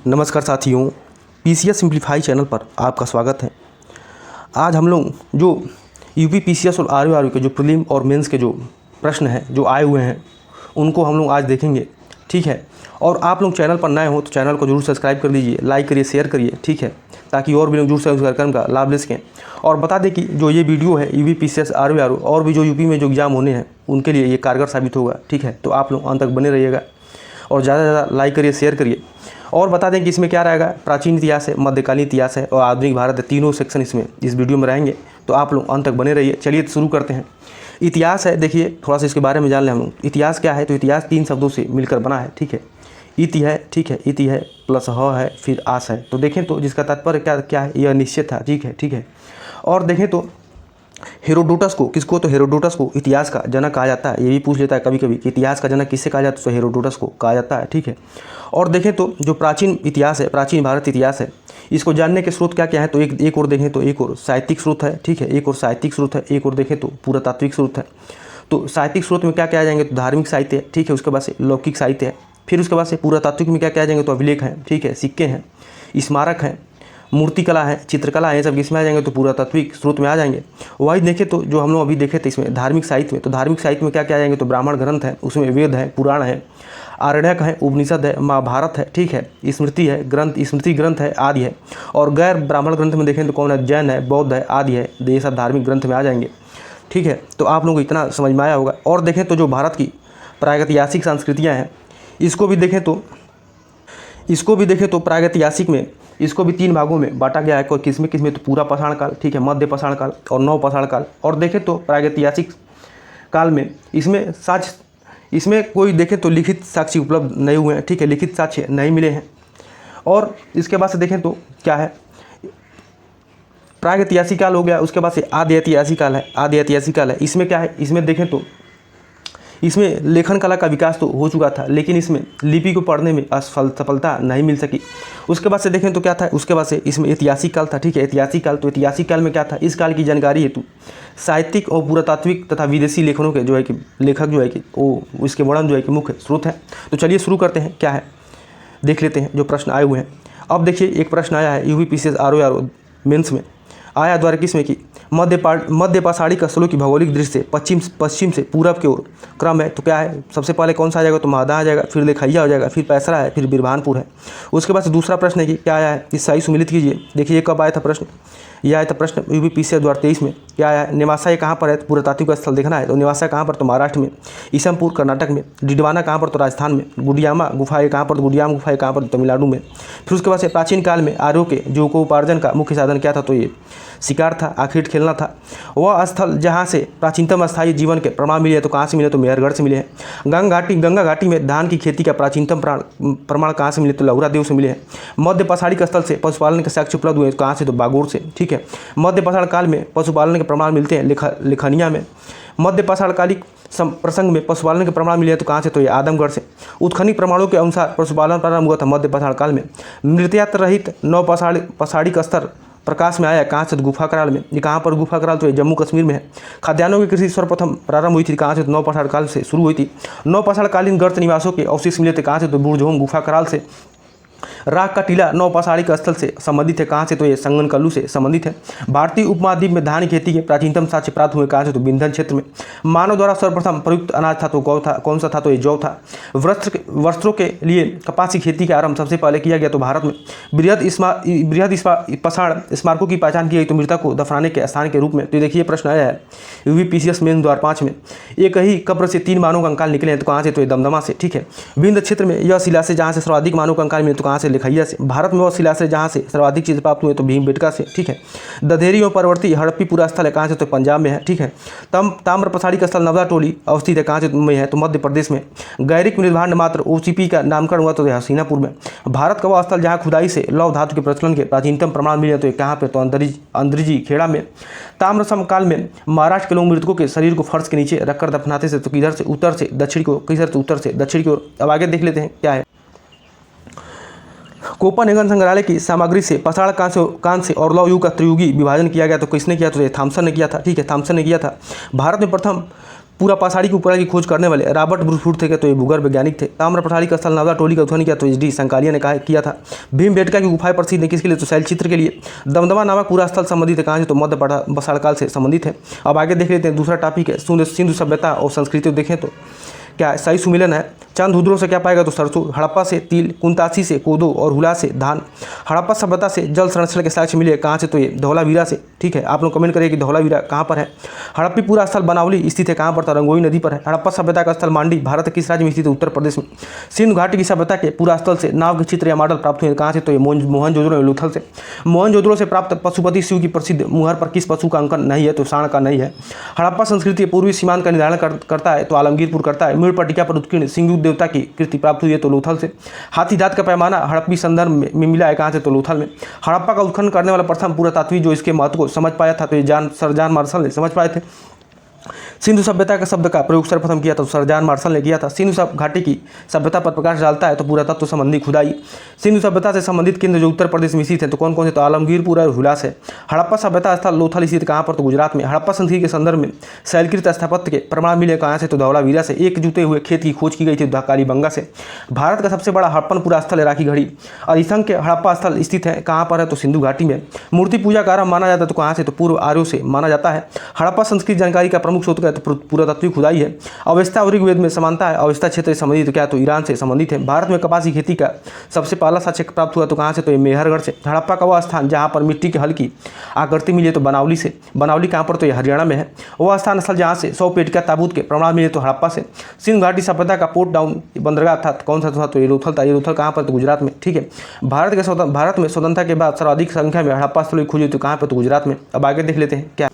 नमस्कार साथियों, PCS simplify channel पर आपका स्वागत है। आज हम लोग जो यूपी पीसीएस और आरओ के जो प्रीलिम और मेंस के जो प्रश्न हैं जो आए हुए हैं उनको हम लोग आज देखेंगे, ठीक है। और आप लोग चैनल पर नए हो तो चैनल को जरूर सब्सक्राइब कर लीजिए, लाइक करिए, शेयर करिए, ठीक है, ताकि और भी लोग जरूर से उस कार्यक्रम का लाभ ले सकें। और बता दें कि जो ये वीडियो है यूपी पीसीएस आरओ और भी जो यूपी में जो एग्ज़ाम होने हैं उनके लिए ये कारगर साबित होगा, ठीक है। तो आप लोग अंत तक बने रहिएगा और ज़्यादा से ज़्यादा लाइक करिए, शेयर करिए। और बता दें कि इसमें क्या रहेगा, प्राचीन इतिहास है, मध्यकालीन इतिहास है और आधुनिक भारत है, तीनों सेक्शन इसमें इस वीडियो में रहेंगे। तो आप लोग अंत तक बने रहिए। चलिए शुरू करते हैं। इतिहास है, देखिए थोड़ा सा इसके बारे में जान लें हम लोग। इतिहास क्या है, तो इतिहास 3 शब्दों से मिलकर बना है, ठीक है। इति है, ठीक है, इति है प्लस ह है फिर आस है। तो देखें तो जिसका तात्पर्य क्या है, यह निश्चित था, ठीक है, ठीक है। और देखें तो हेरोडोटस को, किसको, तो हेरोडोटस को इतिहास का जनक कहा जाता है। ये भी पूछ लेता है कभी कभी कि इतिहास का जनक किससे कहा जाता है, तो हेरोडोटस को कहा जाता है, ठीक है। और देखें तो जो प्राचीन इतिहास है, प्राचीन भारत इतिहास है, इसको जानने के स्रोत क्या क्या है, तो एक और देखें तो एक और साहित्यिक स्रोत है, ठीक है, एक और साहित्यिक स्रोत है, एक और देखें तो पुरातात्विक स्रोत है। तो साहित्यिक स्रोत में क्या क्या आ जाएंगे, तो धार्मिक साहित्य है, ठीक है, उसके बाद से लौकिक साहित्य है, फिर उसके बाद से पुरातात्विक में क्या क्या आ जाएंगे, तो अभिलेख हैं, ठीक है, सिक्के हैं, स्मारक हैं, मूर्तिकला है, चित्रकला है, ये सब किसमें आ जाएंगे, तो पुरातात्विक स्रोत में आ जाएंगे। वही देखें तो जो हम लोग अभी देखे थे इसमें धार्मिक साहित्य में, तो धार्मिक साहित्य में क्या क्या आ जाएंगे, तो ब्राह्मण ग्रंथ है, उसमें वेद है, पुराण है, आरण्यक है, उपनिषद है, महाभारत है, ठीक है, स्मृति है, स्मृति ग्रंथ है, आदि है। और गैर ब्राह्मण ग्रंथ में देखें तो कौन है, जैन है, बौद्ध है, आदि है। ये सब धार्मिक ग्रंथ में आ जाएंगे, ठीक है। तो आप लोगों को इतना समझ में आया होगा। और देखें तो जो भारत की प्रागैतिहासिक संस्कृतियाँ हैं, इसको भी देखें तो प्रागैतिहासिक में इसको भी 3 भागों में बांटा गया है। कोई किसमें तो पूरा पाषाण काल, ठीक है, मध्य पाषाण काल और नव पाषाण काल। और देखें तो प्रागैतिहासिक काल में इसमें कोई देखें तो लिखित साक्ष्य उपलब्ध नहीं हुए हैं, ठीक है, लिखित साक्ष्य नहीं मिले हैं। और इसके बाद से देखें तो क्या है, प्रागैतिहासिक काल हो गया, उसके बाद से आदि ऐतिहासिक काल है, आदि ऐतिहासिक काल है। इसमें क्या है, इसमें देखें तो इसमें लेखन कला का विकास तो हो चुका था, लेकिन इसमें लिपि को पढ़ने में सफलता नहीं मिल सकी। उसके बाद से देखें तो क्या था, उसके बाद से इसमें ऐतिहासिक काल था, ठीक है, ऐतिहासिक काल। तो ऐतिहासिक काल में क्या था, इस काल की जानकारी हेतु साहित्यिक और पुरातात्विक तथा विदेशी लेखनों के जो है कि लेखक जो है कि वो इसके वर्णन जो है कि मुख्य स्रोत है। तो चलिए शुरू करते हैं, क्या है देख लेते हैं जो प्रश्न आए हुए हैं। अब देखिए एक प्रश्न आया है यूपी पीसीएस आरओ मेंस में आया द्वारा किसमें कि मध्य पाषाणी स्थलों की भौगोलिक दृष्टि से पश्चिम से पूरब की ओर क्रम है। तो क्या है, सबसे पहले कौन सा आ जाएगा, तो महादा आ जाएगा, फिर लेखैया हो जाएगा, फिर पैसरा है, फिर बिरभानपुर है। उसके बाद से दूसरा प्रश्न है कि क्या आया है, इस सही सुमिलित कीजिए। देखिए ये कब आया था प्रश्न, यह आया था प्रश्न यूपी पीसीएस 2023 में। क्या आया है, निवासा कहाँ पर है, तो पुरातात्विक स्थल देखना है। तो निवासा कहाँ पर, तो महाराष्ट्र में, ईसमपुर कर्नाटक में, डिडवाना कहाँ पर, तो राजस्थान में, गुडियामा गुफा कहाँ पर, तो गुडियामा गुफा कहाँ पर, तो तमिलनाडु में। फिर उसके बाद से प्राचीन काल में आर्यों के जीविकोपार्जन का मुख्य साधन क्या था, तो ये शिकार था, आखिर खेलना था। वह स्थल जहाँ से प्राचीनतम स्थायी जीवन के प्रमाण मिले, तो कहाँ से मिले, तो मेहरगढ़ से मिले हैं। गंगा घाटी में धान की खेती का प्राचीनतम प्रमाण कहाँ से मिले, तो लौरा देव से मिले हैं। मध्य पाषाणी स्थल से पशुपालन के साक्ष्य उपलब्ध हुए, तो कहाँ से, तो बागोर से, ठीक है। मध्य पाषाण काल में पशुपालन के प्रमाण मिलते हैं लेखनिया में। मध्य पाषाणकालिक प्रसंग में पशुपालन के प्रमाण मिले हैं, तो कहाँ से, तो ये आदमगढ़ से। उत्खनिक प्रमाणों के अनुसार पशुपालन प्रारंभ हुआ था मध्य पाषाण काल में। मृत्यात रहित नव पाषाणिक स्तर प्रकाश में आया, कहाँ से, तो गुफा कराल में। ये कहाँ पर गुफा कराल, तो ये जम्मू कश्मीर में है। खाद्यान्नों की कृषि सर्वप्रथम प्रारंभ हुई थी, कहाँ से, तो नव पाषाण काल से शुरू हुई थी। नव पाषाणकालीन गर्त निवासों के अवशेष मिले थे, कहाँ से, तो बुरजोम गुफा कराल से। राग का टीला नव पाषाणिक स्थल से संबंधित है, कहाँ से, तो ये संगनकल्लू से संबंधित है। भारतीय उपमहाद्वीप में धान खेती के प्राचीनतम साक्ष्य प्राप्त हुए, कहाँ से, तो विंध्य क्षेत्र में। मानव द्वारा सर्वप्रथम प्रयुक्त अनाज था, तो गौ था, कौन सा था, तो ये जौ था। वस्त्रों के लिए कपास की खेती का आरंभ सबसे पहले किया गया, तो भारत में। बृहद पाषाण स्मारकों की पहचान की गई, तो मृतक को दफनाने के स्थान के रूप में। तो देखिए प्रश्न आया है यूपी पीसीएस मेन 2005 में। एक ही कब्र से 3 मानव कंकाल निकले हैं, तो कहाँ से, तो ये दमदमा से, ठीक है। विंध्य क्षेत्र में यह शिला से जहाँ से सर्वाधिक मानव कंकाल मिले, तो कहाँ से, लेखैया से। भारत में वह शिला से जहाँ से सर्वाधिक चीज प्राप्त हुए, तो भीमबेटका से, ठीक है। दधेरी और परवर्ती हड़प्पी पूरा स्थल है, कहाँ से, तो पंजाब में है, ठीक है। ताम्र पाषाणिक स्थल नवदा टोली अवस्थित है, कहाँ से में है, तो मध्य प्रदेश में। गैरिक निर्भांड मात्र ओसीपी का नामकरण हुआ, तो हसीनापुर में। भारत का वह स्थल जहाँ खुदाई से लौह धातु के प्रचलन के प्राचीनतम प्रमाण मिले, तो कहाँ पे, तो अंद्रिजी खेड़ा में। ताम्र समकाल में महाराष्ट्र के लोग मृतकों के शरीर को फर्श के नीचे रखकर दफनाते से, तो किधर से, उत्तर से दक्षिण की ओर, किधर से, उत्तर से दक्षिण की ओर। अब आगे देख लेते हैं क्या है। कोपनहेगन संग्रहालय की सामग्री से पाषाण कांस्य और लौह युग का त्रियुगी विभाजन किया गया, तो किसने किया, तो थॉमसन ने किया था, ठीक है, थॉमसन ने किया था। भारत में प्रथम पूरा पाषाणी के ऊपर की खोज करने वाले रॉबर्ट ब्रूफुट थे, तो ये भूगर्भ वैज्ञानिक थे। ताम्र प्रठाली का स्थल नवदा टोली का उत्खनन किया तो एच डी संकालिया ने किया था। भीमबेटका की गुफाएं प्रसिद्ध है किसके लिए, तो शैलचित्र के लिए। दमदमा नामक पूरा स्थल संबंधित है कहाँ से, तो मध्य पाषाण काल से संबंधित है। अब आगे देख लेते हैं, दूसरा टॉपिक है सिंधु सभ्यता और संस्कृति। देखें तो क्या है, सही सुमिलन है। चंद हुदरों से क्या पाएगा, तो सरसों। हड़प्पा से तिल, कुंतासी से कोदो और हुला से धान। हड़प्पा सभ्यता से जल संरक्षण के साक्ष्य मिले कहाँ से, तो ये धौलावीरा से। ठीक है, आप लोग कमेंट करिए कि धौलावीरा कहाँ पर है। हड़प्पी पूरा स्थल बनावली स्थित है, कहाँ पर था, रंगोई नदी पर है। हड़प्पा सभ्यता का स्थल मांडी भारत के किस राज्य में स्थित है, उत्तर प्रदेश में। सिंधु घाटी की सभ्यता के पूरा स्थल से नाव के चित्र या मॉडल प्राप्त हुए कहाँ से, तो ये मोहनजोदड़ो में लोथल से। मोहनजोदड़ो से प्राप्त पशुपति शिव की प्रसिद्ध मुहर पर किस पशु का अंकन नहीं है, तो सांड का नहीं है। हड़प्पा संस्कृति पूर्वी सीमांत का निर्धारण करता है, तो आलमगीरपुर करता है। मीड़ पट्टिका पर उत्कीर्ण सिंधु देवता की कृति प्राप्त हुई है, तो लोथल से। हाथी दांत का पैमाना हड़प्पी संदर्भ में मिला है कहाँ से, तो लोथल में। हड़प्पा का उत्खनन करने वाला प्रथम पुरातात्विक जो इसके महत्व को समझ पाया था, तो ये सर जॉन मार्शल ने समझ पाए थे। सिंधु सभ्यता का शब्द का प्रयोग सर्वप्रथम किया था, सर जॉन मार्शल ने किया था। सिंधु घाटी की सभ्यता पर प्रकाश डालता है, तो पुरातत्व संबंधी खुदाई। सिंधु सभ्यता से संबंधित केंद्र जो उत्तर प्रदेश में स्थित है, तो कौन कौन से, तो आलमगीरपुर और हुलास है। हड़प्पा सभ्यता स्थल लोथल स्थित कहाँ पर, तो गुजरात में। हड़प्पा संस्कृति के संदर्भ में शैलकृत स्थापत्य के प्रमाण मिले कहाँ से, तो धौलावीरा से। एक जुते हुए खेत की खोज की गई थी कालीबंगा से। भारत का सबसे बड़ा हड़प्पन पुरा स्थल है राखी घड़ी। अधिसंख्य हड़प्पा स्थल स्थित है कहाँ पर है, तो सिंधु घाटी में। मूर्ति पूजा का आरंभ माना जाता है, तो कहाँ से, तो पूर्व आर्यों से माना जाता है। हड़प्पा संस्कृति जानकारी का प्रमुख स्रोत का तो पुरातत्विक खुदाई है। अवस्था और ऋग्वेद में समानता है। अवस्था क्षेत्र से संबंधित क्या, तो ईरान से संबंधित है। भारत में कपास की खेती का सबसे पहला साक्ष्य प्राप्त हुआ तो कहाँ से, तो ये मेहरगढ़ से। हड़प्पा का वह स्थान जहाँ पर मिट्टी की हल्की आकृति मिली तो बनावली से। बनावली कहाँ पर, तो ये हरियाणा में है। वह स्थान स्थल जहाँ से 100 पेट का ताबूत के प्रमाण मिले तो हड़प्पा से। सिंधु घाटी सभ्यता का पोर्ट डाउन बंदरगाह था, कौन सा था, तो ये लोथल था। ये लोथल कहाँ पर, तो गुजरात में। ठीक है, भारत में स्वतंत्रता के बाद सर्वाधिक संख्या में हड़प्पा स्थलों की खोज हुई तो कहाँ पर, तो गुजरात में। अब आगे देख लेते हैं क्या।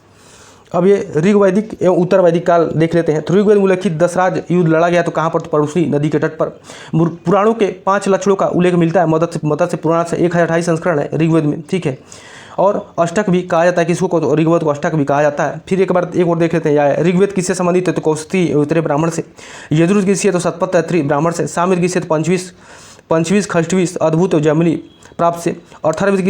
अब ये ऋग्वैदिक एवं उत्तर वैदिक काल देख लेते हैं। तो ऋग्वेद में उल्लेखित दशराज युद्ध लड़ा गया तो कहाँ पर, तो परुष्णी नदी के तट पर। पुराणों के 5 लक्षणों का उल्लेख मिलता है। मत्स्य पुराण से 1028 संस्करण है ऋग्वेद में। ठीक है, और अष्टक भी कहा जाता है किसको, तो ऋग्वेद को अष्टक भी कहा जाता है। फिर एक बार एक और देख लेते हैं, ऋग्वेद किससे संबंधित है, तो कौशती उत्तरी ब्राह्मण से। यजुर्वेद किससे है, तो शतपथ तैत्रीय ब्राह्मण से। सामवेद किससे, तो पंचवीस खष्टवीस अद्भुत और जमिनी प्राप्त से। और अथर्ववेद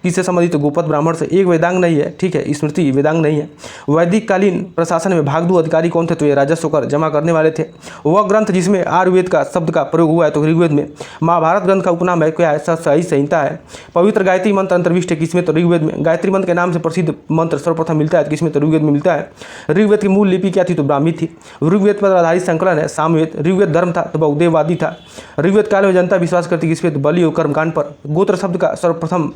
किससे संबंधित, तो गोपद ब्राह्मण से। एक वेदांग नहीं है, ठीक है, स्मृति वेदांग नहीं है। वैदिक कालीन प्रशासन में भागदू अधिकारी कौन थे, तो ये राजस्व कर जमा करने वाले थे। वह ग्रंथ जिसमें आयुर्वेद का शब्द का प्रयोग हुआ है तो ऋग्वेद में। महाभारत ग्रंथ का उपनाम है क्या है, सही संहिता है। पवित्र गायत्री मंत्र अंतर्विष्ट है किसमें, तो ऋग्वेद में। गायत्री मंत्र के नाम से प्रसिद्ध मंत्र सर्वप्रथम मिलता है किसमें, तो ऋग्वेद में मिलता है। ऋग्वेद की मूल लिपि क्या थी, तो ब्राह्मी थी। ऋग्वेद पर आधारित संकलन है सामवेद। ऋग्वेद धर्म था तो बहुदेववादी था। ऋग्वेद काल में जनता विश्वास करती किसमें, तो बलि और कर्मकांड पर। गोत्र शब्द का सर्वप्रथम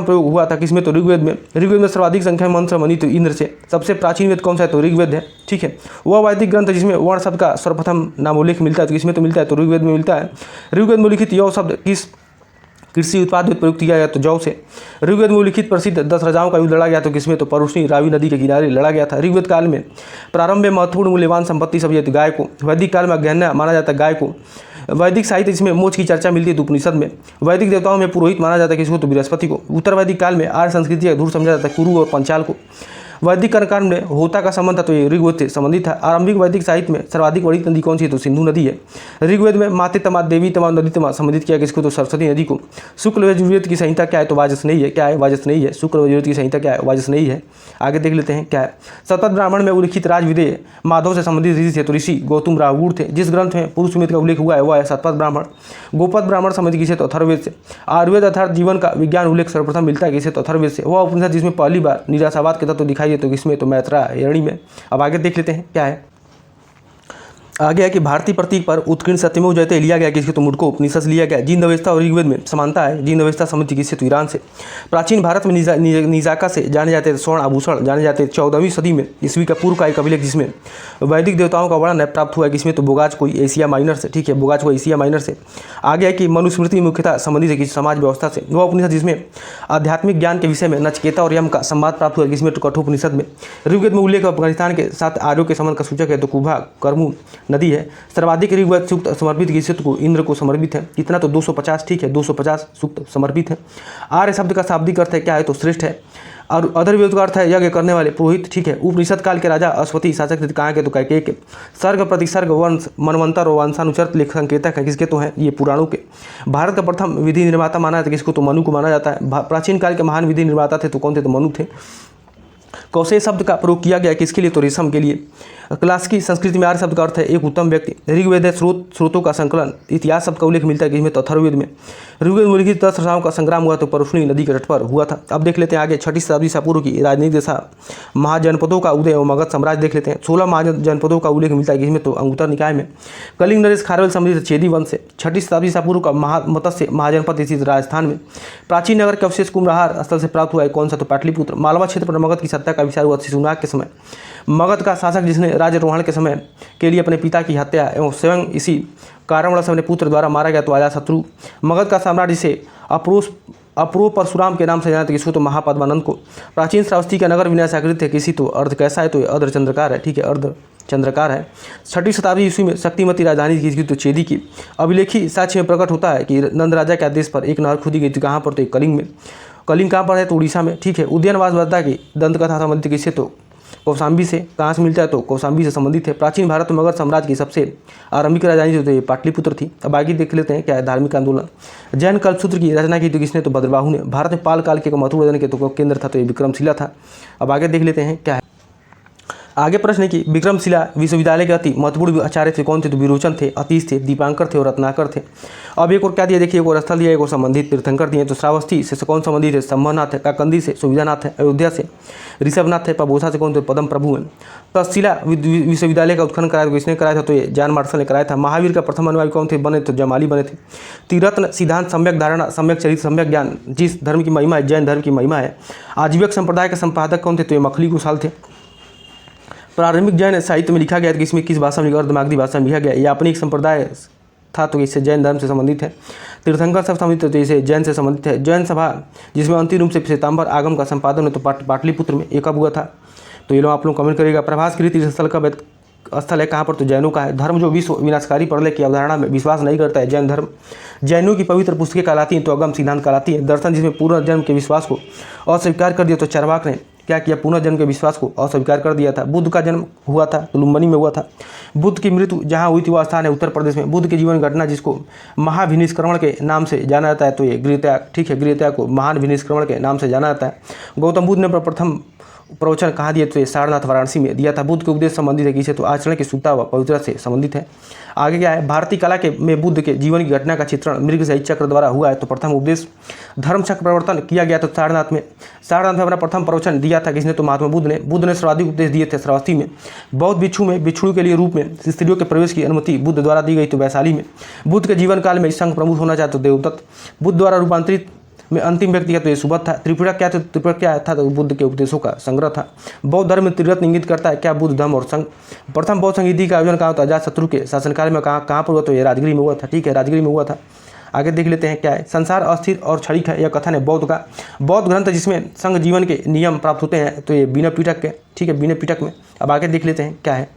प्रयोग हुआ था किसमें, तो ऋग्वेद में। ऋग्वेद में सर्वाधिक संख्या में मंत्र बनी तो इंद्र से। सबसे प्राचीन वेद कौन सा है, तो ऋग्वेद है। ठीक है, वह वैदिक ग्रंथ जिसमें वर्ण शब्द का सर्वप्रथम नाम उल्लेख मिलता है तो किसमें, तो मिलता है, तो ऋग्वेद में मिलता है। ऋग्वेद में लिखित यौ शब्द किस कृषि उत्पाद में प्रयुक्त किया गया, तो जौ से। ऋग्वेद में उल्लिखित प्रसिद्ध 10 राजाओं का युद्ध लड़ा गया तो किसमें, तो परुष्णी रावी नदी के किनारे लड़ा गया था। ऋग्वेद काल में प्रारंभ में महत्वपूर्ण मूल्यवान संपत्ति सब ये गाय को। वैदिक काल में गहना माना जाता है गाय को। वैदिक साहित्य इसमें मोक्ष की चर्चा मिलती है उपनिषद में। वैदिक देवताओं में पुरोहित माना जाता है किसको, तो बृहस्पति को। उत्तर वैदिक काल में आर्य संस्कृति का धूर समझा जाता है कुरु और पंचाल को। वैदिक कर्मकांड में होता का संबंध था तो ये ऋग्वेद से संबंधित है। आरंभिक वैदिक साहित्य में सर्वाधिक बड़ी नदी कौन सी है, तो सिंधु नदी है। ऋग्वेद में माते तमा देवी तमा नदी तमा संबंधित किया किसको, तो सरस्वती नदी को। शुक्ल यजुर्वेद की संहिता क्या है, तो वाजस्नेयी है। क्या है, वाजस्नेयी है। शुक्ल यजुर्वेद की संहिता क्या है, वाजस्नेयी है। आगे देख लेते हैं क्या है। शतपथ ब्राह्मण में उल्लिखित राजविदेय माधव से संबंधित ऋषि थे तो ऋषि गौतम राहुड़ थे। जिस ग्रंथ में पुरुष समेत का उल्लेख हुआ है वह है शतपथ ब्राह्मण। गोपद ब्राह्मण संबंधित किसे, तो अथर्ववेद से। आयुर्वेद अर्थात जीवन का विज्ञान उल्लेख सर्वप्रथम मिलता है किसे, तो अथर्ववेद से। वह उपनिषद जिसमें पहली बार निराशावाद के तत्व दिखाई दे तो किसमें, तो मैत्रेयी में। अब आगे देख लेते हैं क्या है। आगे है कि भारतीय प्रतीक पर उत्कीर्ण सत्यमेव जयते लिया गया किसके, तो मुंडको उपनिषद से लिया गया। जीन अवस्था और ऋग्वेद में समानता है। जीन अवस्था संबंधित किससे, तो ईरान से। प्राचीन भारत में निजाका से जाने जाते थे स्वर्ण आभूषण जाने जाते 14वीं सदी में ईस्वी का पूर्व का एक अभिलेख जिसमें वैदिक देवताओं का वर्णन प्राप्त हुआ है किसमें, तो बोगाज को एशिया माइनर से। ठीक है, बोगाज को एशिया माइनर से। आगे है कि मनुस्मृति मुख्यतः संबंधित है किसी समाज व्यवस्था से। वह उपनिषद जिसमें आध्यात्मिक ज्ञान के विषय में नचिकेता और यम का संवाद प्राप्त हुआ किसमें, तो कठोपनिषद में। ऋग्वेद में उल्लेख अफगानिस्तान के साथ आर्यों के संबंध का सूचक है तो कुभा कर्मू नदी है। सर्वाधिक ऋग्वेद सूक्त समर्पित किस को, इंद्र को समर्पित है। कितना, तो 250। ठीक है, 250 सूक्त समर्पित है। आर्य शब्द का शाब्दिक अर्थ है क्या है, तो श्रेष्ठ है। और अधर्वेद का अर्थ है यज्ञ करने वाले पुरोहित। ठीक है, उपनिषद काल के राजा अश्वती शासक कहाँ के, तो कैकेयी के। सर्ग प्रतिसर्ग वंश मनवंतर और वंशानुचर लेख संकेतक है किसके, तो हैं ये पुराणों के। भारत का प्रथम विधि निर्माता माना जाता है किसको, तो मनु को माना जाता है। प्राचीन काल के महान विधि निर्माता थे तो कौन थे, तो मनु थे। कौशेय शब्द का प्रयोग किया गया किसके लिए, तो रेशम के लिए। क्लासिकी संस्कृति में आर्य शब्द का अर्थ है एक उत्तम व्यक्ति। ऋग्वेद स्रोतों का संकलन, इतिहास शब्द का उल्लेख मिलता है कि इसमें तो अथर्ववेद में। ऋग्वेद में लिखित 10 राजाओं का संग्राम हुआ तो परुष्णी नदी के तट पर हुआ था। अब देख लेते हैं आगे 6ठी शताब्दी ईसा पूर्व की राजनीति दशा, महाजनपदों का उदय और मगध साम्राज्य देख लेते हैं। 16 महाजनपदों का उल्लेख मिलता है कि इसमें तो अंगुत्तर निकाय में। कलिंग नरेश खारवेल समृद्ध चेदी वंश से। 6ठी शताब्दी ईसा पूर्व का मत्स्य महाजनपद स्थित राजस्थान में। प्राचीन नगर के अवशेष कुम्भलहार स्थल से प्राप्त हुआ है कौन सा, तो पाटलिपुत्र। मालवा क्षेत्र पर मगध की सत्ता का विस्तार हुआ शिशुनाग के समय। मगध का शासक जिसने राज्यारोहण के समय के लिए अपने पिता की हत्या एवं स्वयं इसी कारणवश अपने पुत्र द्वारा मारा गया तो अजातशत्रु। मगध का साम्राज्य जिसे अप्रो परशुराम के नाम से जाना था किसको, तो महापद्मानंद को। प्राचीन श्रावस्ती का नगर विन्यासाकृत है किसी, तो अर्ध कैसा है, तो अर्ध चंद्रकार है, ठीक है, अर्ध चंद्रकार है। 6ठी शताब्दी ईस्वी में शक्तिमती राजधानी किसकी, तो चेदी की। अभिलेखी साक्ष्य में प्रकट होता है कि नंद राजा के आदेश पर एक नहर खोदी गई थी, कहाँ पर, तो कलिंग में। कलिंग कहाँ पर है, तो उड़ीसा में, ठीक है। उद्यानवास बता की दंत कथा संबंधित किससे, तो कौशाम्बी से। कहाँ से मिलता है, तो कौशाम्बी से संबंधित है। प्राचीन भारत में मगध साम्राज्य की सबसे आरंभिक राजधानी जो पाटलिपुत्र थी। अब आगे देख लेते हैं क्या है, धार्मिक आंदोलन। जैन कल्पसूत्र की रचना की तो किसने, तो भद्रबाहु ने। भारत में पाल काल के महत्वपूर्ण रचना के तो केंद्र था, तो ये विक्रमशिला था। अब आगे देख लेते हैं क्या है। आगे प्रश्न है कि विक्रमशिला विश्वविद्यालय के अति महत्वपूर्ण आचार्य थे कौन थे, तो विरोचन थे, अतीश थे, दीपांकर थे और रत्नाकर थे। अब एक और क्या दिया देखिए, एक और स्थल दिया, एक और संबंधित तीर्थंकर दिए। तो श्रावस्ती से कौन संबंधित है, संभवनाथ है। काकंदी से सुविधानाथ है। अयोध्या से ऋषभनाथ है। पबोसा से कौन, तो पद्म प्रभु है। तक्षशिला विश्वविद्यालय का उत्खनन कराया तो किसने कराया था, तो ये जॉन मार्शल ने कराया था। महावीर का प्रथम अनुयायी कौन थे, बने तो जमाली बने थे। त्रिरत्न सिद्धांत, सम्यक धारणा, सम्यक चरित्र, सम्यक ज्ञान, जिस धर्म की महिमा है, जैन धर्म की महिमा है। आजीवक संप्रदाय के संपादक कौन थे, तो ये मखली कुशाल थे। प्रारंभिक जैन साहित्य में लिखा गया कि इसमें किस भाषा में, अर्धमागधी भाषा में लिखा गया। यह अपनी एक संप्रदाय था तो इससे जैन धर्म से संबंधित है। तीर्थंकर सब संबंधित है तो इसे जैन से संबंधित है। जैन सभा जिसमें अंतिम रूप से श्वेतांबर आगम का संपादन है तो पाटलिपुत्र में। एक कब हुआ था, तो ये लोग आप लोग कमेंट करिएगा। प्रभास कृत स्थल का स्थल है कहाँ पर, तो जैनों का है। धर्म जो विश्व विनाशकारी प्रलय की अवधारणा में विश्वास नहीं करता है, जैन धर्म। जैनों की पवित्र पुस्तकें कहलाती हैं तो अगम सिद्धांत कहलाती है। दर्शन जिसमें पुनर्जन्म के विश्वास को अस्वीकार कर दिया तो चार्वाक ने क्या किया, पुनर्जन्म के विश्वास को अस्वीकार कर दिया था। बुद्ध का जन्म हुआ था तो लुम्बिनी में हुआ था। बुद्ध की मृत्यु जहाँ हुई थी वह स्थान है उत्तर प्रदेश में। बुद्ध की जीवन घटना जिसको महाभिनिष्क्रमण के नाम से जाना जाता है तो ये गृहत्याग, ठीक है, गृहत्याग को महान विनिष्क्रमण के नाम से जाना जाता है। गौतम बुद्ध ने प्रथम प्रवचन कहाँ दिए, तो ये सारनाथ वाराणसी में दिया था। बुद्ध के उपदेश संबंधित है किसे, तो आचरण की शुद्धता व पवित्रता से संबंधित है। आगे क्या है, भारतीय कला के में बुद्ध के जीवन की घटना का चित्रण मृग सहित चक्र द्वारा हुआ है तो प्रथम उपदेश धर्म चक्र प्रवर्तन किया गया तो सारनाथ में। सारनाथ में अपना प्रथम प्रवचन दिया था किसने, तो महात्मा बुद्ध ने। बुद्ध ने सर्वाधिक उपदेश दिए थे श्रावस्ती में। बौद्ध भिक्षु में भिक्षुओं के लिए रूप में स्त्रियों के प्रवेश की अनुमति बुद्ध द्वारा दी गई तो वैशाली में। बुद्ध के जीवन काल में संघ प्रमुख होना चाहते तो देवदत्त। बुद्ध द्वारा रूपांतरित में अंतिम व्यक्ति का तो ये सुबध था। त्रिपुरा क्या था, त्रिपुरा क्या था, तो बुद्ध के उपदेशों का संग्रह था। बौद्ध धर्म में त्रिरत्न इंगित करता है क्या, बुद्ध धर्म और संघ। प्रथम बौद्ध संगीति का आयोजन कहाँ होता है, अजातशत्रु के शासनकाल में। कहाँ पर हुआ, तो ये राजगिरी में हुआ था, ठीक है, राजगिरी में हुआ था। आगे देख लेते हैं क्या है, संसार अस्थिर और क्षणिक है, यह कथन है बौद्ध का। बौद्ध ग्रंथ जिसमें संघ जीवन के नियम प्राप्त होते हैं तो ये विनय पिटक के, ठीक है, विनय पिटक में। अब आगे देख लेते हैं क्या है,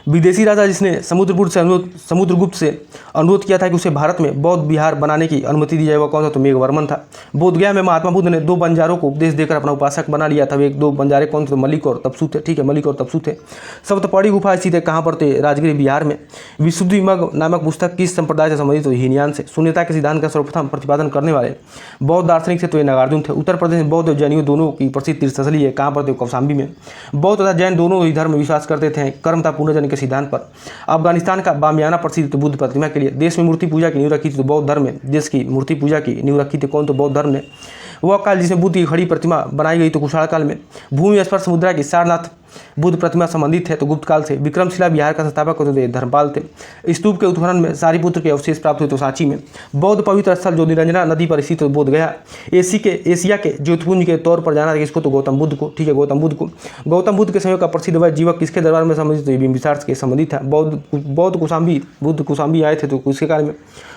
विदेशी राजा जिसने समुद्रगुप्त से अनुरोध किया था कि उसे भारत में बौद्ध विहार बनाने की अनुमति दी जाए वह कौन था, तो मेघवर्मन था। बोधगया में महात्मा बुद्ध ने 2 बंजारों को उपदेश देकर अपना उपासक बना लिया था। वे 2 बंजारे कौन थे, तो मलिक और तपसू थे, ठीक है, मलिक और तपसू थे। सप्तपौड़ी गुफा स्थित है कहाँ पर, थे राजगिरी बिहार में। विशुद्धिमग नामक पुस्तक किस संप्रदाय से संबंधित, तो हीनयान से। शून्यता के सिद्धांत का सर्वप्रथम प्रतिपादन करने वाले बौद्ध दार्शनिक थे तो ये नागार्जुन थे। उत्तर प्रदेश में बौद्ध और जैनियों दोनों की प्रसिद्ध तीर्थस्थली है कहाँ पर, थे कौशाम्बी में। बौद्ध तथा जैन दोनों ही धर्म में विश्वास करते थे कर्म तथा पुनर्जन्म के सिद्धांत पर। अफगानिस्तान का बामियाना प्रसिद्ध तो बुद्ध प्रतिमा के लिए। देश में मूर्ति पूजा की नींव रखी थी तो बौद्ध धर्म ने। देश की मूर्ति पूजा की नींव रखी थी कौन, तो बौद्ध धर्म ने। वह काल जिसमें बुद्ध की खड़ी प्रतिमा बनाई गई तो कुशाल काल में। भूमि स्पर्श मुद्रा की सारनाथ बुद्ध प्रतिमा संबंधित है तो गुप्त काल से। विक्रमशिला बिहार का संस्थापक होते थे धर्मपाल थे। स्तूप के उत्खनन में सारीपुत्र के अवशेष प्राप्त हुए तो सांची में। बौद्ध पवित्र स्थल जो निरंजना नदी पर स्थित तो बोध गया। एशिया के ज्योतिपुंज के तौर पर जाना था किसको, तो गौतम बुद्ध को, ठीक है, गौतम बुद्ध को। गौतम बुद्ध के समय का प्रसिद्ध वह जीवक किसके दरबार में संबंधित, तो बिंबिसार के संबंधित था। बौद्ध कुशाम्बी, बुद्ध कुशाम्बी आए थे तो उसके काल में,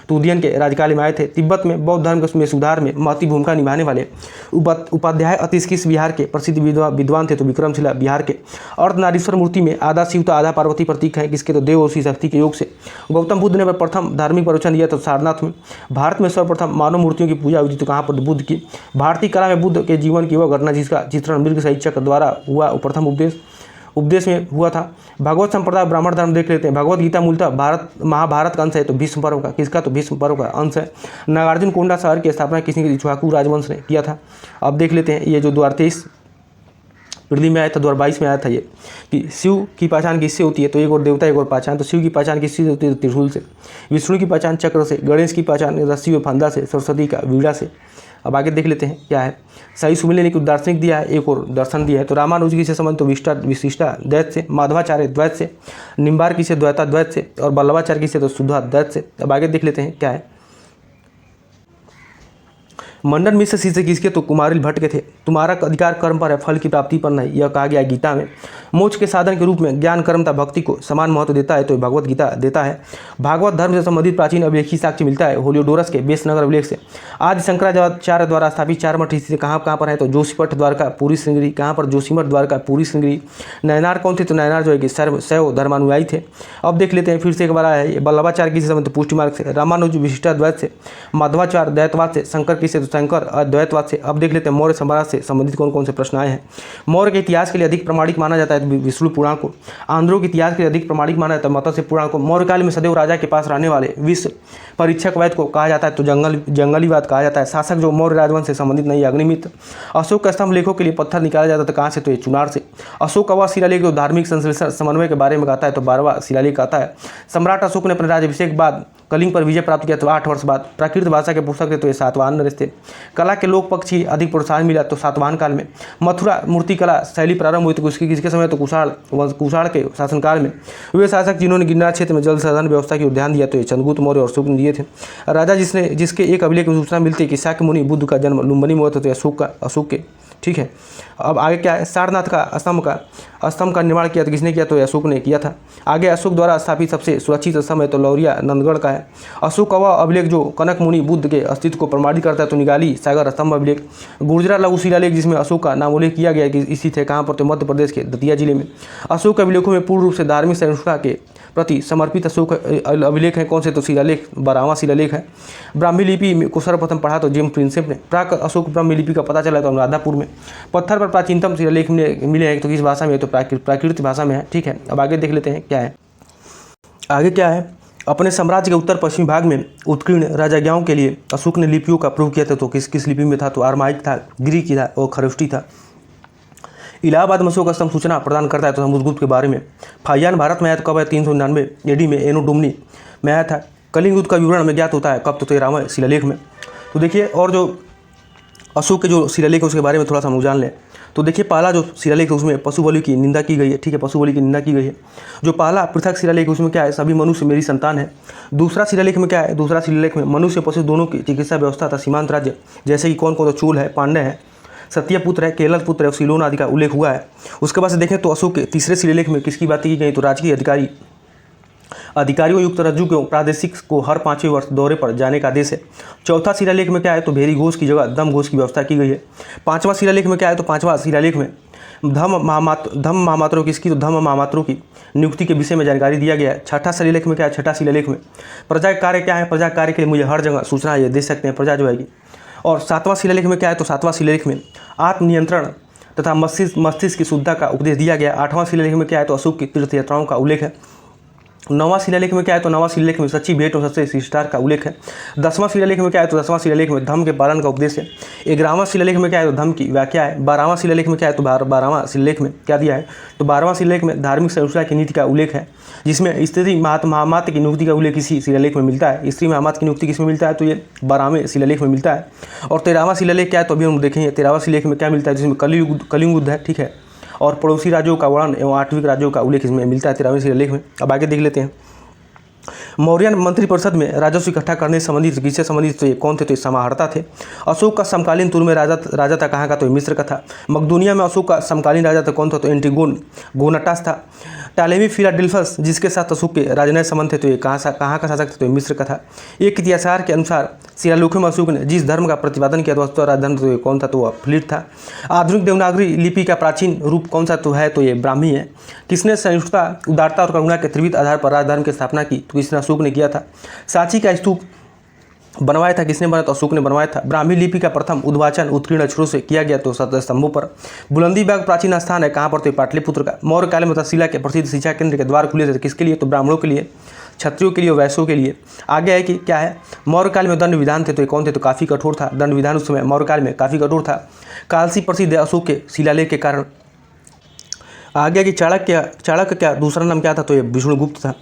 तो उदयन के राजकाल में आए थे। तिब्बत में बौद्ध धर्म में सुधार में महत्वपूर्ण भूमिका निभाने वाले उपाध्याय अतिशकिस बिहार के प्रसिद्ध विद्वान थे तो विक्रमशिला बिहार के। अर्धनारीश्वर मूर्ति में आधा शिव तो आधा पार्वती प्रतीक है किसके, तो देव और शक्ति के योग से। गौतम बुद्ध ने प्रथम धार्मिक प्रवचन दिया तो सारनाथ में। भारत में सर्वप्रथम मानव मूर्तियों की पूजा हुई तो कहाँ पर, बुद्ध की। भारतीय कला में बुद्ध के जीवन की वह घटना जिसका चित्रण मृग सहित चक्र द्वारा हुआ प्रथम उपदेश उपदेश में हुआ था। भगवत संप्रदाय ब्राह्मण धर्म देख लेते हैं। भगवत गीता मूलतः महाभारत का अंश है, तो भीष्म पर्व का, किसका, तो भीष्म पर्व का अंश है। नागार्जुन कोंडा शहर की स्थापना किसने की, इक्ष्वाकु राजवंश ने किया था। अब देख लेते हैं ये जो द्वार 23 पृथ्वी में आया था, द्वार 22 में आया था ये, कि शिव की पहचान किससे होती है, तो एक और देवता एक और पहचान। तो शिव की पहचान किससे होती है, तो त्रिशूल से। विष्णु की पहचान चक्र से। गणेश की पहचान रस्सी व फंदा से। सरस्वती का वीणा से। अब आगे देख लेते हैं क्या है। सही सुमिल ने कुछ दार्शनिक दिया है, एक और दर्शन दिया है। तो रामानुज किसे संबंध, तो विशिष्टा द्वैत से। माधवाचार्य द्वैत से। निम्बार किसे, द्वैता द्वैत से। और वल्लभाचार्य किसे, तो शुद्धा द्वैत से। अब आगे देख लेते हैं क्या है। मंडन मिश्र शिष्य किसके, तो कुमारिल भट्ट के थे। तुम्हारा अधिकार कर्म पर है, फल की प्राप्ति पर नहीं, यह कहा गया गीता में। मोक्ष के साधन के रूप में ज्ञान कर्म तथा भक्ति को समान महत्व देता है, तो भगवत गीता देता है। भागवत धर्म से संबंधित प्राचीन अभिलेखी साक्ष्य मिलता है होलियोडोरस के बेसनगर अभिलेख से। आदि शंकराचार्य द्वारा स्थापित 4 मठ स्थित कहाँ पर है, तो जोशीमठ द्वारका पूरी श्रृंगेरी। कहाँ पर, जोशीमठ द्वारका पूरी श्रृंगेरी। नयनार कौन थे, तो नयनार जो है कि शैव धर्मानुयायी थे। अब देख लेते हैं फिर से एक बार आया है। वल्लभाचार्य किससे संबंधित, पुष्टि मार्ग से। रामानुज विशिष्टाद्वैत से। माधवाचार्य द्वैतवाद से। शंकर किससे, तो शंकर अद्वैतवाद से। अब देख लेते हैं मौर्य साम्राज्य से संबंधित कौन कौन से प्रश्न आए हैं। मौर्य के इतिहास के लिए अधिक प्रमाणिक माना जाता है विष्णु पुराण को। आंध्रों के इतिहास के लिए अधिक प्रमाणिक माना जाता है मत्स्य पुराण को। मौर्य काल में सदैव राजा के पास रहने वाले विश्व परीक्षक वैद को कहा जाता है, तो जंगलीवाद कहा जाता है। शासक जो मौर्य राजवंश से संबंधित नहीं, अग्निमित्र। अशोक का स्तंभ लेखों के लिए पत्थर निकाला जाता था, कहाँ से, तो ये चुनार से। अशोक का वह शिलालेख जो धार्मिक संश्लेषण समन्वय के बारे में कहता है, तो 12वां शिलालेख आता है। सम्राट अशोक ने अपने राज्याभिषेक बाद कलिंग पर विजय प्राप्त किया, तो 8 वर्ष बाद। प्राकृत भाषा के पुस्तक थे, तो ये सातवाहन नरेश थे। कला के लोक पक्ष ही अधिक प्रोत्साहन मिला, तो सातवाहन काल में। मथुरा मूर्तिकला शैली प्रारंभ हुई, तो उसकी किसके समय, तो कुषाण के शासनकाल में। वे शासक जिन्होंने गिरनार क्षेत्र में जल संसाधन व्यवस्था की ओर ध्यान दिया, तो ये चंद्रगुप्त मौर्य और शुक ने दिए थे। राजा जिसके एक अभिलेख में सूचना मिलती है कि शाक्य मुनि बुद्ध का जन्म लुम्बिनी में हुआ था, तो अशोक के। ठीक है। अब आगे क्या है। सारनाथ का स्तंभ का निर्माण किया, तो किसने किया, तो अशोक ने किया था। आगे अशोक द्वारा स्थापित सबसे सुरक्षित स्तंभ है, तो लौरिया नंदगढ़ का है। अशोक का वह अभिलेख जो कनक मुनि बुद्ध के अस्तित्व को प्रमाणित करता है, तो निगाली सागर स्तंभ अभिलेख। गुर्जरा लघु शिलालेख जिसमें अशोक का नाम उल्लेख किया गया है कि स्थित है कहाँ पर, तो मध्य प्रदेश के दतिया जिले में। अशोक के अभिलेखों में पूर्ण रूप से धार्मिक सहिष्णुता के प्रति समर्पित अशोक अभिलेख है, कौन से, तो शिलालेख 12वां शिलालेख है। ब्राह्मी लिपि को सर्वप्रथम पढ़ा तो जेम्स प्रिंसेप ने। प्राक अशोक ब्राह्मी लिपि का पता चला तो अनुराधापुर में। पत्थर पर प्राचीनतम शिलालेख मिले हैं, तो किस भाषा में, तो प्राकृत भाषा में है। ठीक है। अब आगे देख लेते हैं क्या है। आगे क्या है। अपने साम्राज्य के उत्तर पश्चिमी भाग में उत्कीर्ण राजाज्ञाओं के लिए अशोक ने लिपियों का प्रयोग किया था, तो किस लिपि में था, तो अरामाइक था, ग्रीक था और खरोष्टी था। इलाहाबाद में अशोक स्तंभ सूचना प्रदान करता है, तो समुद्रगुप्त के बारे में। फाहियान भारत में आया तो कब है, 399 AD में एनो डोमनी में आया था। कलिंग युद्ध का विवरण में ज्ञात होता है कब, तो 13वें शिलालेख में। तो देखिए, और जो अशोक के जो शिलालेख है उसके बारे में थोड़ा सा हम जान लें। तो देखिए, पहला जो शिलालेख है उसमें पशु बलि की निंदा की गई है। ठीक है, पशु बलि की निंदा की गई है। जो पहला पृथक शिलालेख उसमें क्या है, सभी मनुष्य मेरी संतान है। दूसरा शिलालेख में क्या है, दूसरा शिलालेख में मनुष्य पशु दोनों की चिकित्सा व्यवस्था था। सीमांत राज्य जैसे कि कौन कौन, तो चूल है, पांड्य है, सत्यपुत्र है, केलल पुत्र है, सिलोन आदि का उल्लेख हुआ है। उसके बाद से देखें तो अशोक के तीसरे शिलालेख में किसकी बात की गई, तो राजकीय अधिकारियों युक्त रज्जु के प्रादेशिक को हर 5वें वर्ष दौरे पर जाने का आदेश है। चौथा शिलालेख में क्या है, तो भेरी घोष की जगह दम घोष की व्यवस्था की गई है। 5वां शिलालेख में क्या है, तो 5वां शिलालेख में धम्म महामात्रों किसकी, तो धम्म महामात्रों की नियुक्ति के विषय में जानकारी दिया गया है। 6ठा शिलालेख में क्या है, 6ठा शिलालेख में प्रजा कार्य क्या है, प्रजा कार्य के लिए मुझे हर जगह सूचना ये दे सकते हैं, प्रजा जो है। और 7वां शिलालेख में क्या है, तो 7वां शिलालेख में आत्मनियंत्रण तथा मस्तिष्क की शुद्धता का उपदेश दिया गया। 8वां शिलालेख में क्या है, तो अशोक की तीर्थ यात्राओं का उल्लेख है। 9वां शिलालेख में क्या है, तो 9वां शिलालेख में सच्ची भेंट और सच्चे शिष्टाचार का उल्लेख है। 10वां शिलालेख में क्या है, तो 10वां शिलालेख में धर्म के पालन का उपदेश है। 11वां शिलालेख में क्या है, तो धर्म की व्याख्या है। 12वां शिलालेख में क्या है, तो 12वां शिलालेख में क्या दिया है, तो 12वां शिलालेख में धार्मिक सहिष्णुता की नीति का उल्लेख है, जिसमें स्त्री महामात्र की नियुक्ति का उल्लेख इसी शिलालेख में मिलता है। स्त्री महामात्र की नियुक्ति किसमें मिलता है, तो ये 12वें शिलालेख में मिलता है। और 13वां शिलालेख क्या है, तो अभी हम देखेंगे 13वां शिलालेख में क्या मिलता है, जिसमें कलिंग युद्ध है। ठीक है। और पड़ोसी राज्यों का वर्णन एवं आठविक राज्यों का उल्लेख इसमें मिलता है 13वें शिलालेख में। अब आगे देख लेते हैं। मौर्यन मंत्रिपरिषद में राजस्व इकट्ठा करने से संबंधित किससे संबंधित, तो ये कौन थे, तो ये समाहर्ता थे। अशोक का समकालीन तुर्क में राजा था कहाँ का, तो मिस्र का था। मकदूनिया में अशोक का समकालीन राजा था कौन था, तो एंटीगोन गोनटास था। टालेमी फिलाडेल्फस जिसके साथ अशोक के राजनयिक संबंध थे, तो ये कहाँ का शासक थे, तो मिस्र का था। एक इतिहासकार के अनुसार शिलालेखों में अशोक ने जिस धर्म का प्रतिपादन किया तो राजधर्म तो ये कौन था, तो वह फ्लीट था। आधुनिक देवनागरी लिपि का प्राचीन रूप कौन सा तो है, तो ये ब्राह्मी है। किसने सहिष्णुता, उदारता और करुणा के त्रिविध आधार पर राजधर्म की स्थापना की, तो किसने, अशोक ने किया था। सांची का स्तूप बनवाया था, किसने बनाया? तो अशोक ने बनवाया था। ब्राह्मी लिपि का प्रथम उद्वाचन उत्कीर्ण अक्षरों से किया गया तो 7 स्तंभों पर। बुलंदी बाग प्राचीन स्थान है, कहाँ पर? तो पाटलिपुत्र का। मौर्य काल में तक्षशिला के प्रसिद्ध शिक्षा केंद्र के द्वार खुले थे, किसके लिए? तो ब्राह्मणों के लिए, क्षत्रियों के लिए, वैश्यों के लिए। आगे है कि क्या है? मौर्य काल में दंड विधान थे, तो ये कौन थे? तो काफ़ी कठोर था दंड विधान उस समय मौर्य काल में, काफ़ी कठोर था। कालसी प्रसिद्ध है अशोक के शिलालेख के कारण। आगे कि चाणक्य क्या दूसरा नाम क्या था? तो ये विष्णुगुप्त था।